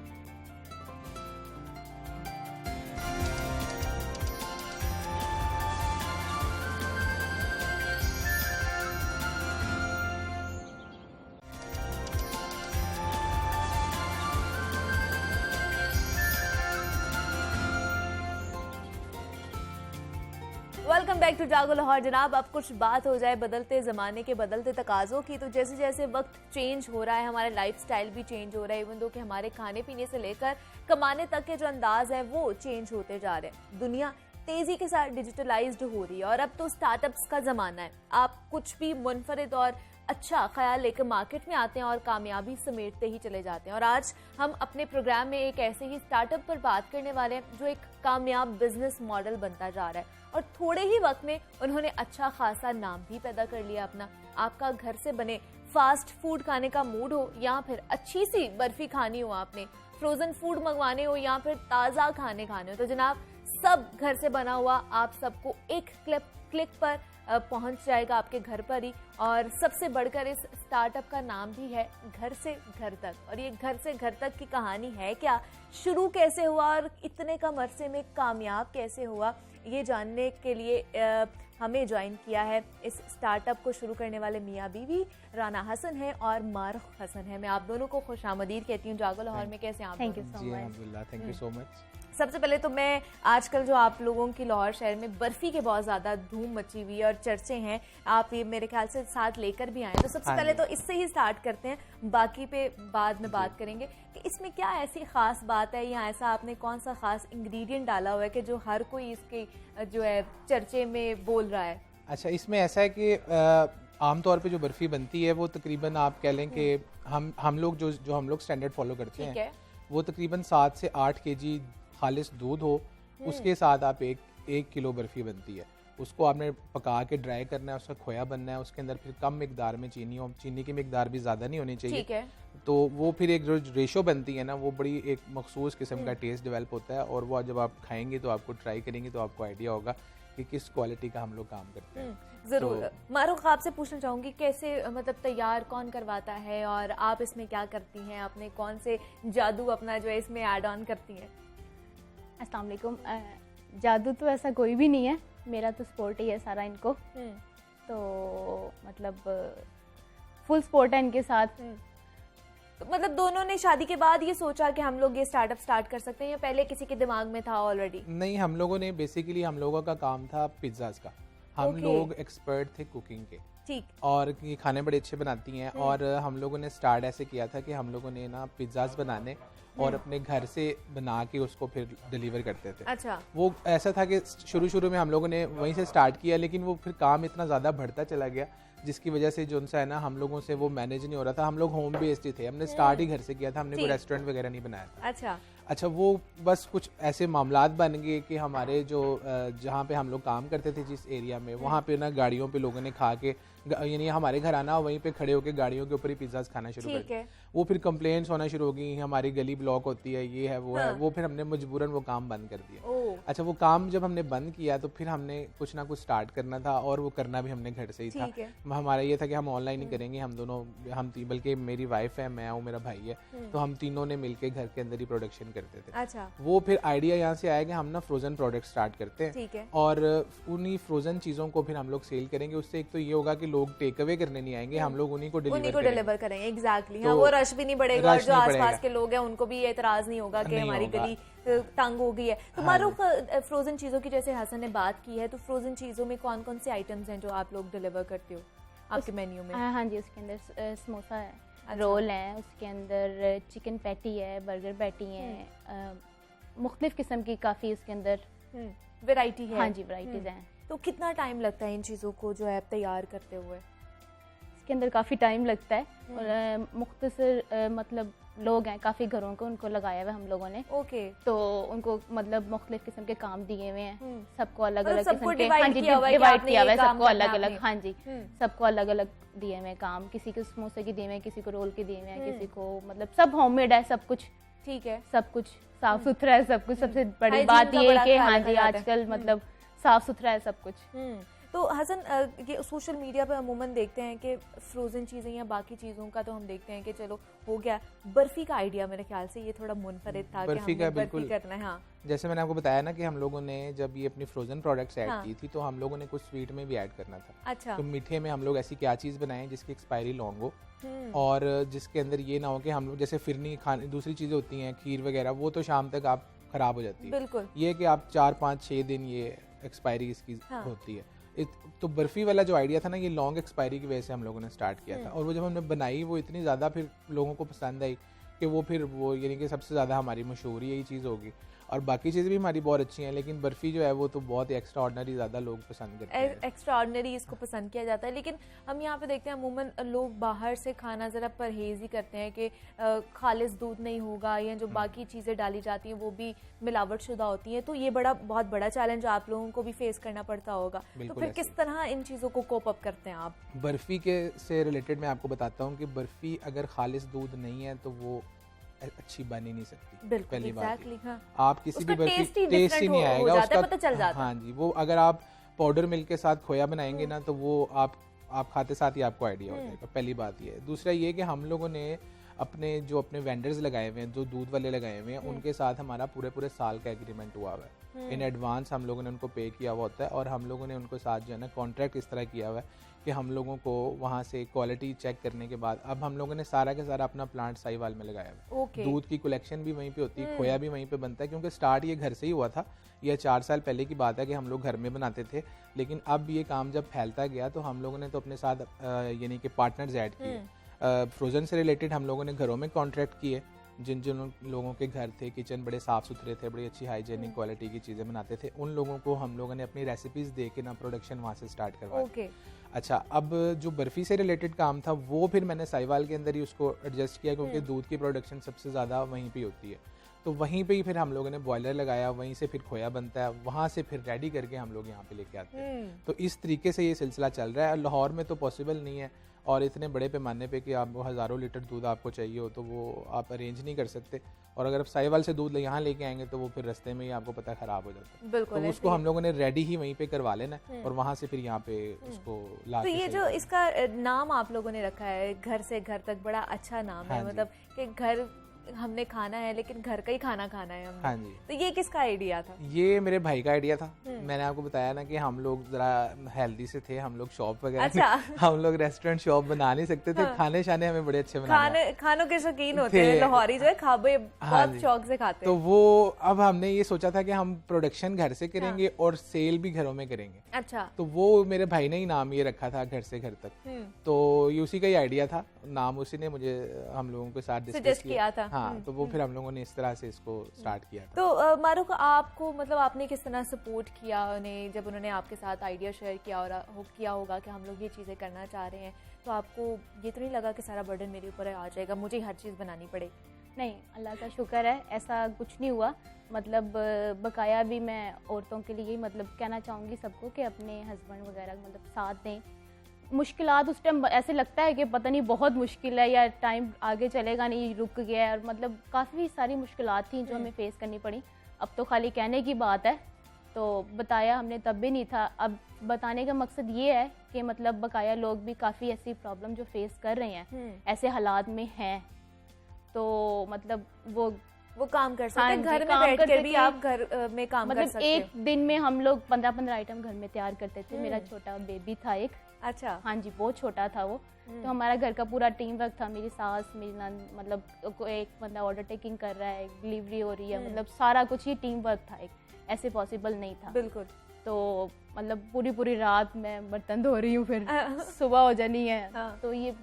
वेलकम बैक टू जागो लाहौर। जनाब, अब कुछ बात हो जाए बदलते ज़माने के, बदलते तकाज़ों की। तो जैसे जैसे वक्त चेंज हो रहा है, हमारा लाइफस्टाइल भी चेंज हो रहा है, इवन दो कि हमारे खाने पीने से लेकर कमाने तक के जो अंदाज है वो चेंज होते जा रहे हैं। दुनिया तेज़ी के साथ डिजिटलाइज्ड हो रही है और अब तो स्टार्टअप्स का ज़माना है। आप कुछ भी मुनफरिद और अच्छा ख्याल लेकर मार्केट में आते हैं और कामयाबी समेटते ही चले जाते हैं। और आज हम अपने प्रोग्राम में एक ऐसे ही स्टार्टअप पर बात करने वाले हैं जो एक कामयाब बिजनेस मॉडल बनता जा रहा है और थोड़े ही वक्त में उन्होंने अच्छा खासा नाम भी पैदा कर लिया अपना। आपका घर से बने फास्ट फूड खाने का मूड हो या फिर अच्छी सी बर्फी खानी हो, आपने फ्रोजन फूड मंगवाने हो या फिर ताज़ा खाने हो, तो जनाब सब घर से बना हुआ आप सबको एक क्लिक पर पहुंच जाएगा आपके घर पर ही। और सबसे बढ़कर इस स्टार्टअप का नाम भी है घर से घर तक। और ये घर से घर तक की कहानी है क्या, शुरू कैसे हुआ और इतने कम अरसे में कामयाब कैसे हुआ, ये जानने के लिए हमें ज्वाइन किया है इस स्टार्टअप को शुरू करने वाले मियाँ बीवी राना हसन है और मारूख हसन है। मैं आप दोनों को खुशामदीद कहती हूँ जागो लाहौर में। कैसे आप? Thank you so much. Thank you so much. सबसे पहले तो मैं आजकल जो आप लोगों की लाहौर शहर में बर्फी के बहुत ज़्यादा धूम मची हुई है और चर्चे हैं, आप ये मेरे ख्याल से साथ लेकर भी आए, तो सबसे पहले तो इससे ही स्टार्ट करते हैं, बाकी पे बाद में बात करेंगे कि इसमें क्या ऐसी ख़ास बात है या ऐसा आपने कौन सा ख़ास इंग्रेडिएंट डाला हुआ है कि जो हर कोई इसके जो है चर्चे में बोल रहा है। अच्छा, इसमें ऐसा है कि आमतौर पे जो बर्फ़ी बनती है वो तकरीबन आप कह लें कि हम लोग जो हम लोग स्टैंडर्ड फॉलो करते हैं वो तकरीबन 7 से 8 केजी खालिस दूध हो, उसके साथ आप एक किलो बर्फ़ी बनती है। उसको आपने पका के ड्राई करना है, उसका खोया बनना है, उसके अंदर फिर कम मिकदार में चीनी हो, चीनी की मिकदार भी ज़्यादा नहीं होनी चाहिए। तो वो फिर एक जो रेशो बनती है ना, वो बड़ी एक मखसूस किस्म का टेस्ट डेवलप होता है और वो जब आप खाएंगे तो आपको ट्राई करेंगे तो आपको आइडिया होगा कि किस क्वालिटी का हम लोग काम करते हैं। जरूर। मारूख, आपसे पूछना चाहूँगी कैसे मतलब तैयार कौन करवाता है और आप इसमें क्या करती हैं, आपने कौन से जादू अपना जो है इसमें ऐड ऑन करती हैं? अस्सलाम वालेकुम। जादू तो ऐसा कोई भी नहीं है, मेरा तो सपोर्ट ही है सारा इनको। तो मतलब फुल सपोर्ट है इनके साथ। तो मतलब दोनों ने शादी के बाद ये सोचा कि हम लोग ये स्टार्टअप स्टार्ट कर सकते हैं या पहले किसी के दिमाग में था ऑलरेडी? नहीं, हम लोगों ने बेसिकली हम लोगों का काम था पिज्जाज का। हम लोग एक्सपर्ट थे कुकिंग के, ठीक, और ये खाने बड़े अच्छे बनाती हैं। और हम लोगों ने स्टार्ट ऐसे किया था कि हम लोगों ने ना पिज्जाज बनाने और अपने घर से बना के उसको फिर डिलीवर करते थे। अच्छा। वो ऐसा था कि शुरू में हम लोगों ने वहीं से स्टार्ट किया, लेकिन वो फिर काम इतना ज़्यादा बढ़ता चला गया जिसकी वजह से जो है ना हम लोगों से वो मैनेज नहीं हो रहा था। हम लोग होम बेस्ड ही थे, हमने स्टार्ट ही घर से किया था, हमने कोई रेस्टोरेंट वगैरह नहीं बनाया था। अच्छा, वो बस कुछ ऐसे मामलात बन गए कि हमारे जो जहाँ पे हम लोग काम करते थे जिस एरिया में, वहाँ पे ना गाड़ियों पे लोगों ने खा के यानी हमारे घर आना, वहीं पे खड़े होकर गाड़ियों के ऊपर ही पिज्ज़ाज खाना शुरू कर दिया। वो फिर कंप्लेंट्स होना शुरू हो गई, हमारी गली ब्लॉक होती है, ये है वो है, वो फिर हमने मजबूरन वो काम बंद कर दिया। अच्छा, वो काम जब हमने बंद किया तो फिर हमने कुछ ना कुछ स्टार्ट करना था, और वो करना भी हमने घर से ही था। हमारा ये था कि हम ऑनलाइन ही करेंगे, हम दोनों, बल्कि मेरी वाइफ है, मैं हूँ, मेरा भाई है, तो हम तीनों ने मिलकर घर के अंदर ही प्रोडक्शन करते थे। अच्छा। वो फिर आइडिया यहाँ से आया कि हम ना फ्रोजन प्रोडक्ट स्टार्ट करते हैं, और उन्हीं फ्रोजन चीजों को फिर हम लोग सेल करेंगे। उससे एक तो ये होगा कि लोग टेक अवे करने नहीं आएंगे, हम लोग उन्हीं को डिलीवर करेंगे। एग्जैक्टली। हाँ, वो रश भी नहीं बढ़ेगा, और जो आसपास के लोग हैं उनको भी एतराज नहीं होगा कि हमारी गली तंग हो गई है। तो मारूफ, फ्रोजन चीजों की जैसे हसन ने बात की है, तो फ्रोजन चीजों में कौन कौन से आइटम्स हैं जो आप लोग डिलीवर करते हो आपके मेन्यू में? हाँ जी, उसके अंदर समोसा है, रोल है, उसके अंदर चिकन पैटी है, बर्गर पैटी है, मुख्तलिफ किस्म की काफ़ी उसके अंदर वैरायटी है। हाँ जी, वैराइटीज़ हैं। तो कितना टाइम लगता है इन चीज़ों को जो है तैयार करते हुए? इसके अंदर काफ़ी टाइम लगता है, और मुख्तसर मतलब लोग हैं, काफ़ी घरों को उनको लगाया हुआ हम लोगों ने। ओके। तो उनको मतलब मुख्तलिफ किस्म के काम दिए हुए हैं, सबको अलग अलग किस्म के, हाँ जी, डिवाइड किया हुआ है सबको अलग अलग। हाँ जी, सबको अलग अलग दिए हुए काम, किसी को समोसे के दिए हुए हैं, किसी को रोल के दिए हुए हैं, किसी को मतलब सब होममेड है सब कुछ। ठीक है, सब कुछ साफ सुथरा है सब कुछ। सबसे बड़ी बात ये है कि हाँ जी, आजकल मतलब साफ सुथरा है सब कुछ। तो हसन, ये सोशल मीडिया पे अमूमन देखते हैं कि फ्रोजन चीज़ें या बाकी चीज़ों का तो हम देखते हैं कि चलो हो गया, बर्फी का आइडिया मेरे ख्याल से ये थोड़ा मुनफरिद था कि हमने बर्फी करना है। हाँ, जैसे मैंने आपको बताया ना कि हम लोगों ने जब ये अपनी फ्रोजन प्रोडक्ट्स ऐड की थी, तो हम लोगों ने कुछ स्वीट में भी ऐड करना था। अच्छा। तो मीठे में हम लोग ऐसी क्या चीज़ बनाएं जिसकी एक्सपायरी लॉन्ग हो, और जिसके अंदर ये ना हो कि हम लोग जैसे फिरनी खाने, दूसरी चीज़ें होती हैं खीर वगैरह, वो तो शाम तक आप खराब हो जाती है। बिल्कुल। ये कि आप 4, 5, 6 दिन ये एक्सपायरी इसकी होती है। तो बर्फी वाला जो आइडिया था ना, ये लॉन्ग एक्सपायरी की वजह से हम लोगों ने स्टार्ट किया था, और वो जब हमने बनाई वो इतनी ज़्यादा फिर लोगों को पसंद आई कि वो फिर वो यानी कि सबसे ज़्यादा हमारी मशहूर यही चीज़ होगी। और बाकी चीज़ें भी हमारी बहुत अच्छी हैं, लेकिन बर्फ़ी जो है वो तो बहुत ही एक्स्ट्रा ऑर्डिनरी ज़्यादा लोग पसंद करते हैं। एक्स्ट्रा ऑर्डिनरी इसको पसंद किया जाता है, लेकिन हम यहाँ पे देखते हैं अमूमन लोग बाहर से खाना ज़रा परहेज ही करते हैं कि खालिस दूध नहीं होगा, या जो बाकी चीज़ें डाली जाती हैं वो भी मिलावट शुदा होती हैं। तो ये बहुत बड़ा चैलेंज आप लोगों को भी फेस करना पड़ता होगा। तो फिर किस तरह इन चीज़ों को कोप अप करते हैं आप? बर्फ़ी के से रिलेटेड मैं आपको बताता हूँ कि बर्फ़ी अगर खालिस दूध नहीं है तो वो अच्छी बन ही नहीं सकती। पहली बात आप किसी भी बर्फी टेस्ट ही नहीं आएगा उसका, पता चल जाता। हाँ जी, वो अगर आप पाउडर मिल्क के साथ खोया बनाएंगे ना, तो वो आप खाते साथ ही आपको आइडिया हो जाएगा। पहली बात ये है। दूसरा ये कि हम लोगों ने अपने वेंडर्स लगाए हुए हैं, जो दूध वाले लगाए हुए हैं, उनके साथ हमारा पूरे साल का एग्रीमेंट हुआ हुआ है। इन एडवांस हम लोगों ने उनको पे किया हुआ होता है, और हम लोगों ने उनको साथ जो है ना कॉन्ट्रैक्ट इस तरह किया हुआ है कि हम लोगों को वहाँ से क्वालिटी चेक करने के बाद, अब हम लोगों ने सारा का सारा अपना प्लांट साहिवाल में लगाया हुआ है। दूध की कलेक्शन भी वहीं पे होती है, खोया भी वहीं पे बनता है, क्योंकि स्टार्ट ये घर से ही हुआ था। ये 4 साल पहले की बात है कि हम लोग घर में बनाते थे, लेकिन अब ये काम जब फैलता गया तो हम लोगों ने तो अपने साथ यानी कि पार्टनर्स ऐड किए। फ्रोजन से रिलेटेड हम लोगों ने घरों में कॉन्ट्रैक्ट किए, जिन लोगों के घर थे, किचन बड़े साफ़ सुथरे थे, बड़ी अच्छी हाइजेनिक क्वालिटी की चीज़ें बनाते थे, उन लोगों को हम लोगों ने अपनी रेसिपीज़ दे के ना प्रोडक्शन वहाँ से स्टार्ट करवाया। अच्छा, अब जो बर्फ़ी से रिलेटेड काम था वो फिर मैंने साहिवाल के अंदर ही उसको एडजस्ट किया, क्योंकि दूध की प्रोडक्शन सबसे ज़्यादा वहीं पे होती है। तो वहीं पे ही फिर हम लोगों ने बॉयलर लगाया, वहीं से फिर खोया बनता है, वहाँ से फिर रेडी करके हम लोग यहाँ पे लेके आते हैं। तो इस तरीके से ये सिलसिला चल रहा है। लाहौर में तो पॉसिबल नहीं है, और इतने बड़े पैमाने पे कि आप हज़ारों लीटर दूध आपको चाहिए हो तो वो आप अरेंज नहीं कर सकते। और अगर आप साहिवाल से दूध यहाँ लेके आएंगे तो वो फिर रास्ते में ही आपको पता ख़राब हो जाता है। बिल्कुल, तो उसको हम लोगों ने रेडी ही वहीं पे करवा लेना, और वहाँ से फिर यहाँ पे उसको ला। तो ये जो इसका नाम आप लोगों ने रखा है घर से घर तक, बड़ा अच्छा नाम है। मतलब कि घर हमने खाना है लेकिन घर का ही खाना खाना है हमने। हाँ जी। तो ये किसका आइडिया था? ये मेरे भाई का आइडिया था। मैंने आपको बताया ना कि हम लोग जरा हेल्दी से थे, हम लोग शॉप वगैरह अच्छा। हम लोग रेस्टोरेंट शॉप बना नहीं सकते थे। खाने शाने हमें बड़े अच्छे बनाने खानों के शौकीन होते हैं लाहौरी, जो है खाबे बहुत शौक से खाते हैं। तो वो अब हमने ये सोचा था कि हम प्रोडक्शन घर से करेंगे और सेल भी घरों में करेंगे। अच्छा। तो वो मेरे भाई ने ही नाम ये रखा था, घर से घर तक। तो ये उसी का ही आइडिया था, नाम उसी ने मुझे हम लोगों के साथ डिस्कस किया था। हाँ, तो वो फिर हम लोगों ने इस तरह से इसको स्टार्ट किया था। तो मारूफ, आपको मतलब आपने किस तरह सपोर्ट किया उन्हें जब उन्होंने आपके साथ आइडिया शेयर किया होगा कि हम लोग ये चीज़ें करना चाह रहे हैं, तो आपको ये तो नहीं लगा कि सारा बर्डन मेरे ऊपर आ जाएगा, मुझे हर चीज़ बनानी पड़े? नहीं, अल्लाह का शुक्र है ऐसा कुछ नहीं हुआ। मतलब बकाया भी मैं औरतों के लिए मतलब कहना चाहूँगी सबको कि अपने हस्बैंड वगैरह मतलब साथ दें, मुश्किलात उस टाइम ऐसे लगता है कि पता नहीं बहुत मुश्किल है या टाइम आगे चलेगा नहीं, रुक गया है, और मतलब काफ़ी सारी मुश्किलात थी जो हमें फेस करनी पड़ी। अब तो खाली कहने की बात है, तो बताया हमने तब भी नहीं था। अब बताने का मकसद ये है कि मतलब बकाया लोग भी काफ़ी ऐसी प्रॉब्लम जो फेस कर रहे हैं, ऐसे हालात में हैं, तो मतलब वो काम कर सकते हैं, घर में बैठ कर भी आप घर में काम कर सकते हैं। एक दिन में हम लोग 15-15 आइटम घर में तैयार करते थे। मेरा छोटा बेबी था एक, अच्छा, हाँ जी, बहुत छोटा था वो, तो हमारा घर का पूरा टीम वर्क था। मेरी सास, मेरी मतलब एक बंदा ऑर्डर टेकिंग कर रहा है, डिलीवरी हो रही है, मतलब सारा कुछ ही टीम वर्क था, एक ऐसे पॉसिबल नहीं था। बिल्कुल। तो मतलब पूरी रात मैं बर्तन धो रही हूँ, फिर सुबह हो जानी है। तो ये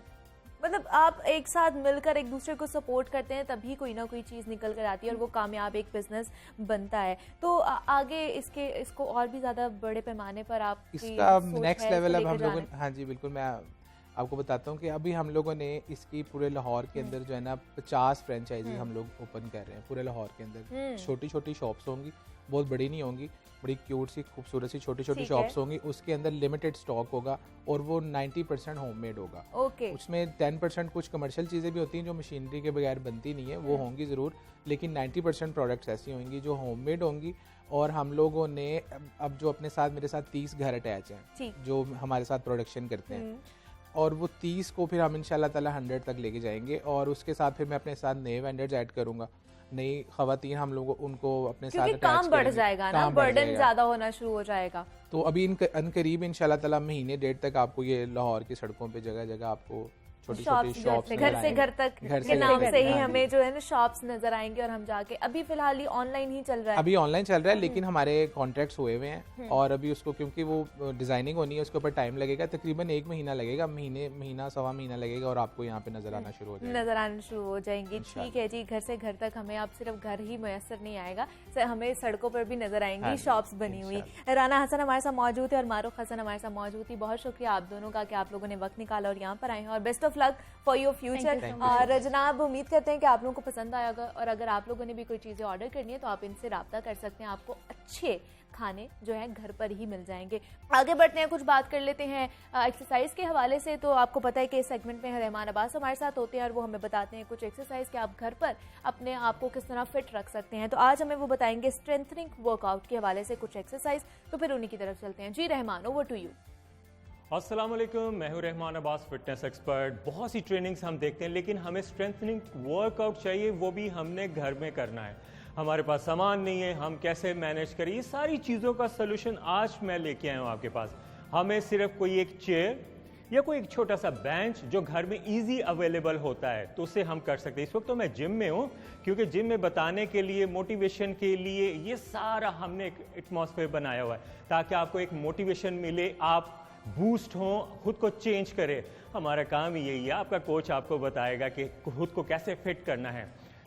मतलब आप एक साथ मिलकर एक दूसरे को सपोर्ट करते हैं, तभी कोई ना कोई चीज़ निकल कर आती है और वो कामयाब एक बिजनेस बनता है। तो आगे इसको और भी ज़्यादा बड़े पैमाने पर आप इसका नेक्स्ट लेवल अब हम लोगों, हाँ जी बिल्कुल, मैं आपको बताता हूँ कि अभी हम लोगों ने इसकी पूरे लाहौर के अंदर जो है ना 50 फ्रेंचाइजी हम लोग ओपन कर रहे हैं पूरे लाहौर के अंदर। छोटी छोटी शॉप्स होंगी, बहुत बड़ी नहीं होंगी, बड़ी क्यूट सी खूबसूरत सी छोटी छोटी शॉप्स होंगी। उसके अंदर लिमिटेड स्टॉक होगा और वो 90% होममेड होगा। उसमें 10% कुछ कमर्शियल चीज़ें भी होती हैं जो मशीनरी के बगैर बनती नहीं है, वो होंगी ज़रूर, लेकिन 90% प्रोडक्ट्स ऐसी होंगी जो होममेड होंगी। और हम लोगों ने अब जो अपने साथ, मेरे साथ 30 घर अटैच हैं जो हमारे साथ प्रोडक्शन करते हैं, और वो 30 को फिर हम इंशाल्लाह ताला 100 तक लेके जाएंगे। और उसके साथ फिर मैं अपने साथ नए वेंडर्स ऐड करूँगा, नई खवातीन हम लोग उनको अपने साथ अटैच काम बढ़ जाएगा ना, बर्डन ज्यादा होना शुरू हो जाएगा। तो अभी अनकरीब इंशाल्लाह ताला महीने डेढ़ तक आपको ये लाहौर की सड़कों पे जगह जगह आपको छोटी छोटी शॉप्स घर से घर तक के नाम से ही हमें जो है ना शॉप्स नजर आएंगे और हम जाके, अभी फिलहाल ही ऑनलाइन ही चल रहा है, अभी ऑनलाइन चल रहा है, लेकिन हमारे कॉन्ट्रैक्ट्स हुए हुए हैं और अभी उसको क्योंकि वो डिजाइनिंग होनी है उसके ऊपर टाइम लगेगा, तकरीबन 1 महीना लगेगा, महीना सवा महीना लगेगा और आपको यहाँ पे नजर आना शुरू हो जाएंगी। ठीक है जी, घर से घर तक हमें अब सिर्फ घर ही मैसर नहीं आएगा, हमें सड़कों पर भी नजर आएंगी शॉप्स बनी हुई। राना हसन हमारे साथ मौजूद है और मारूफ हसन हमारे साथ मौजूद थी। बहुत शुक्रिया आप दोनों का कि आप लोगों ने वक्त निकाला और यहाँ पर आए हैं, और best of luck for your future. और जनाब उम्मीद करते हैं कि आप लोगों को पसंद आएगा, और अगर आप लोगों ने भी कोई चीज़ें ऑर्डर करनी है तो आप इनसे रब्ता कर सकते हैं, आपको अच्छे खाने जो है घर पर ही मिल जाएंगे। आगे बढ़ते हैं, कुछ बात कर लेते हैं एक्सरसाइज के हवाले से। तो आपको पता है कि इस सेगमेंट में रहमान अब्बास हमारे साथ होते हैं और वो हमें बताते हैं कुछ एक्सरसाइज कि आप घर पर अपने आप को किस तरह फिट रख सकते हैं। तो आज हमें वो बताएंगे स्ट्रेंथनिंग वर्कआउट के हवाले से कुछ एक्सरसाइज, तो फिर उन्हीं की तरफ चलते हैं। जी रहमान, ओवर टू यू। अस्सलाम वालेकुम, मैं हूं रहमान अब्बास, फिटनेस एक्सपर्ट। बहुत सी ट्रेनिंग्स हम देखते हैं, लेकिन हमें स्ट्रेंथनिंग वर्कआउट चाहिए, वो भी हमने घर में करना है। हमारे पास सामान नहीं है, हम कैसे मैनेज करें, ये सारी चीज़ों का सलूशन आज मैं लेके आया हूँ आपके पास। हमें सिर्फ कोई एक चेयर या कोई एक छोटा सा बेंच जो घर में इजी अवेलेबल होता है तो उससे हम कर सकते हैं। इस वक्त तो मैं जिम में हूँ, क्योंकि जिम में बताने के लिए, मोटिवेशन के लिए ये सारा हमने एक एटमॉस्फेयर बनाया हुआ है ताकि आपको एक मोटिवेशन मिले, आप बूस्ट हो, खुद को चेंज करे। हमारा काम ही यही है, आपका कोच आपको बताएगा कि खुद को कैसे फिट करना है।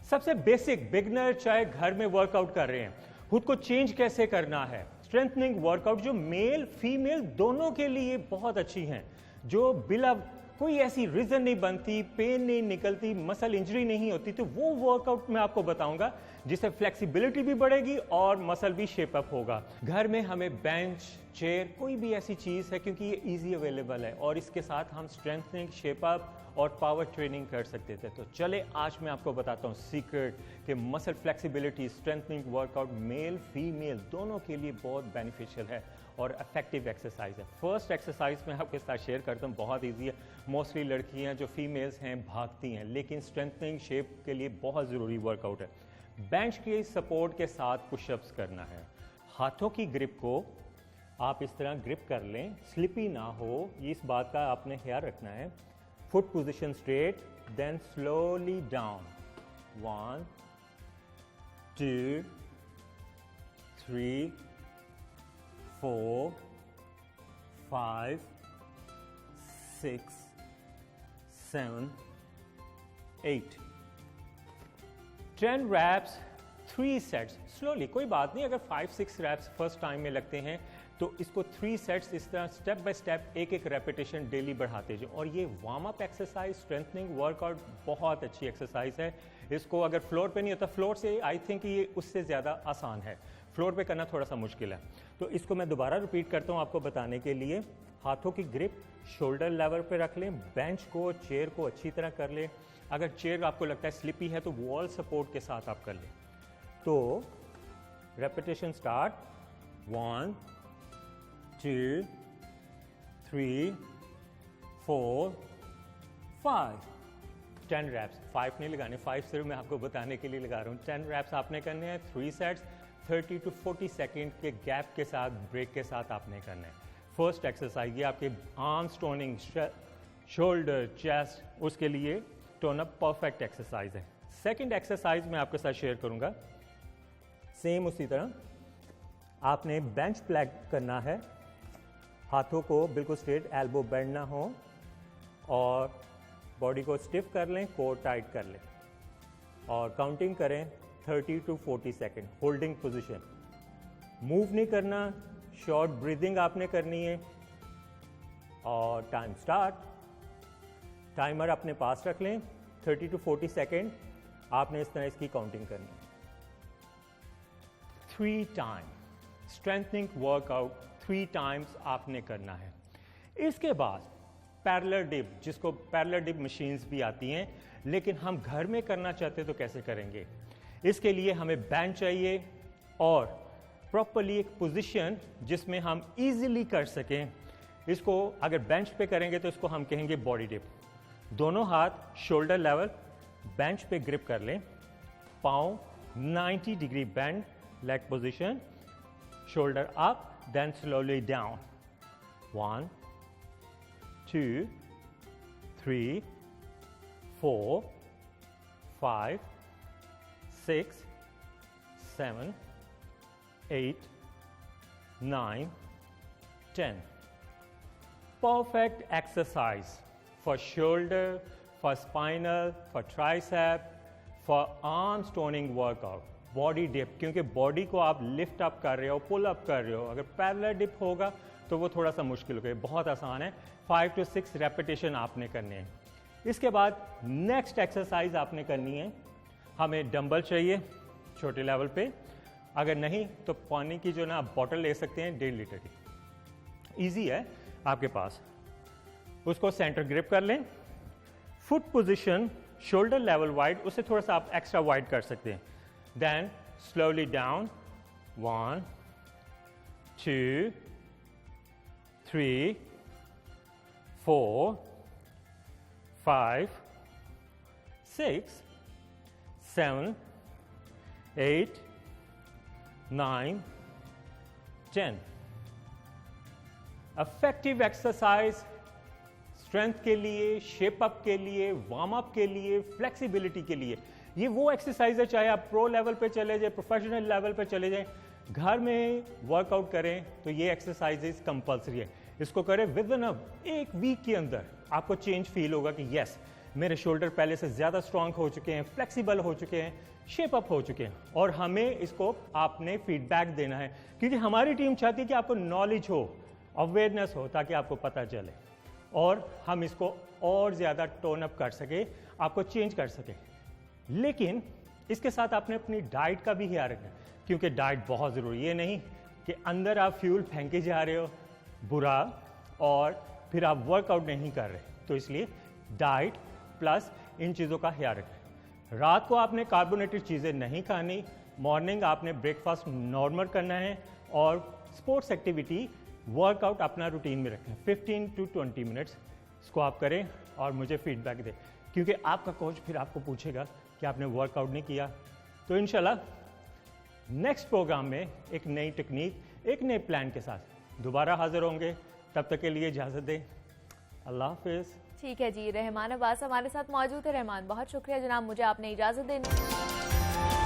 सबसे बेसिक, बिगनर चाहे घर में वर्कआउट कर रहे हैं, खुद को चेंज कैसे करना है। स्ट्रेंथनिंग वर्कआउट जो मेल फीमेल दोनों के लिए बहुत अच्छी हैं, जो बिला कोई ऐसी रीजन नहीं बनती, पेन नहीं निकलती, मसल इंजरी नहीं होती, तो वो वर्कआउट मैं आपको बताऊंगा जिससे फ्लेक्सिबिलिटी भी बढ़ेगी और मसल भी शेप अप होगा। घर में हमें बेंच, चेयर, कोई भी ऐसी चीज़ है क्योंकि ये इजी अवेलेबल है और इसके साथ हम स्ट्रेंथनिंग, शेप अप और पावर ट्रेनिंग कर सकते थे। तो चले आज मैं आपको बताता हूँ सीक्रेट कि muscle flexibility strengthening workout male female दोनों के लिए बहुत बेनिफिशियल है और इफेक्टिव एक्सरसाइज है। फर्स्ट एक्सरसाइज मैं आपके साथ शेयर करता हूँ, बहुत इजी है। मोस्टली लड़कियाँ जो फीमेल्स हैं भागती हैं, लेकिन स्ट्रेंथनिंग शेप के लिए बहुत ज़रूरी वर्कआउट है। बेंच के सपोर्ट के साथ पुशअप्स करना है। हाथों की ग्रिप को आप इस तरह ग्रिप कर लें, स्लिपी ना हो, इस बात का आपने ख्याल रखना है। Foot position straight, then slowly down. 1 2 3 4 5 6 7 8 10 reps 3 sets. Slowly, कोई बात नहीं, अगर 5-6 reps फर्स्ट टाइम में लगते हैं तो इसको 3 सेट्स इस तरह स्टेप बाय स्टेप एक एक रेपिटेशन डेली बढ़ाते जाओ। और ये warm up exercise, strengthening workout बहुत अच्छी एक्सरसाइज है। इसको अगर फ्लोर पे नहीं होता, फ्लोर से आई थिंक ये उससे ज़्यादा आसान है, फ्लोर पे करना थोड़ा सा मुश्किल है। तो इसको मैं दोबारा रिपीट करता हूँ आपको बताने के लिए। हाथों की ग्रिप, शोल्डर लेवल पे रख लें, बेंच को, चेयर को अच्छी तरह कर लें। अगर चेयर आपको लगता है स्लिपी है तो वॉल सपोर्ट के साथ आप कर लें। तो रेपिटेशन स्टार्ट, 1 2 3 4 5 10 रैप्स। 5 नहीं लगाने, 5 सिर्फ मैं आपको बताने के लिए लगा रहा हूँ। 10 रैप्स आपने करने हैं, 3 सेट्स, 30 to 40 सेकेंड के गैप के साथ, ब्रेक के साथ आपने करना है। फर्स्ट एक्सरसाइज ये आपके आर्म्स टोनिंग, शोल्डर, चेस्ट, उसके लिए टोन अप परफेक्ट एक्सरसाइज है। सेकंड एक्सरसाइज मैं आपके साथ शेयर करूंगा, सेम उसी तरह आपने बेंच प्लैंक करना है। हाथों को बिल्कुल स्ट्रेट, एल्बो बेंड ना हो, और बॉडी को स्टिफ कर लें, कोर टाइट कर लें, और काउंटिंग करें 30 to 40 second, holding position. Move नहीं करना, शॉर्ट ब्रीदिंग आपने करनी है। और टाइम स्टार्ट। टाइमर अपने पास रख लें, 30 to 40 सेकेंड आपने इस तरह इसकी काउंटिंग करनी है। 3 टाइम स्ट्रेंथनिंग वर्कआउट 3 टाइम्स आपने करना है। इसके बाद पैरेलल डिप, जिसको पैरेलल डिप मशीन्स भी आती हैं, लेकिन हम घर में करना चाहते तो कैसे करेंगे? इसके लिए हमें बेंच चाहिए और प्रॉपर्ली एक पोजीशन जिसमें हम इजीली कर सकें। इसको अगर बेंच पे करेंगे तो इसको हम कहेंगे बॉडी डिप। दोनों हाथ शोल्डर लेवल, बेंच पे ग्रिप कर लें, पाँव 90 degree bend, leg position, shoulder up, then slowly down. 1 2 3 4 5 6 7 8 9 10. Perfect exercise for shoulder, for spinal, for tricep, for arms toning workout. Body dip, क्योंकि बॉडी को आप लिफ्ट अप कर रहे हो, पुल अप कर रहे हो। अगर पैरेलल डिप होगा तो वो थोड़ा सा मुश्किल होगा। बहुत आसान है, 5 to 6 रेपिटेशन आपने करने हैं। इसके बाद नेक्स्ट एक्सरसाइज आपने करनी है, हमें डंबल चाहिए छोटे लेवल पे, अगर नहीं तो पानी की जो ना आप बॉटल ले सकते हैं 1.5 लीटर की, इजी है आपके पास। उसको सेंटर ग्रिप कर लें, foot position shoulder level wide, उससे थोड़ा सा आप एक्स्ट्रा वाइड कर सकते हैं। Then slowly down, 1 2 3 4 5 6 7 8 9 10। Effective exercise strength के लिए, शेप अप के लिए, वार्म अप के लिए, फ्लेक्सिबिलिटी के लिए। ये वो एक्सरसाइज है, चाहे आप प्रो लेवल पे चले जाए, प्रोफेशनल लेवल पे चले जाएं, घर में वर्कआउट करें तो ये एक्सरसाइजेस कंपलसरी है। इसको करें विद इन एक वीक के अंदर आपको चेंज फील होगा कि यस, मेरे शोल्डर पहले से ज़्यादा स्ट्रांग हो चुके हैं, फ्लेक्सिबल हो चुके हैं, शेप अप हो चुके हैं। और हमें इसको आपने फीडबैक देना है, क्योंकि हमारी टीम चाहती है कि आपको नॉलेज हो, अवेयरनेस हो, ताकि आपको पता चले और हम इसको और ज़्यादा टोन अप कर सके, आपको चेंज कर सके। लेकिन इसके साथ आपने अपनी डाइट का भी ख्याल रखना है, क्योंकि डाइट बहुत ज़रूरी है। ये नहीं कि अंदर आप फ्यूल फेंके जा रहे हो बुरा और फिर आप वर्कआउट नहीं कर रहे। तो इसलिए डाइट प्लस इन चीज़ों का ख्याल रखें। रात को आपने कार्बोनेटेड चीज़ें नहीं खानी, मॉर्निंग आपने ब्रेकफास्ट नॉर्मल करना है, और स्पोर्ट्स एक्टिविटी, वर्कआउट अपना रूटीन में रखें। 15 to 20 मिनट्स इसको आप करें और मुझे फीडबैक दें, क्योंकि आपका कोच फिर आपको पूछेगा कि आपने वर्कआउट नहीं किया। तो इंशाल्लाह नेक्स्ट प्रोग्राम में एक नई टेक्निक, एक नए प्लान के साथ दोबारा हाजिर होंगे। तब तक के लिए इजाज़त दें, अल्लाह हाफिज़। ठीक है जी, रहमान अब्बास हमारे साथ मौजूद है। रहमान, बहुत शुक्रिया जनाब, मुझे आपने इजाज़त देनी।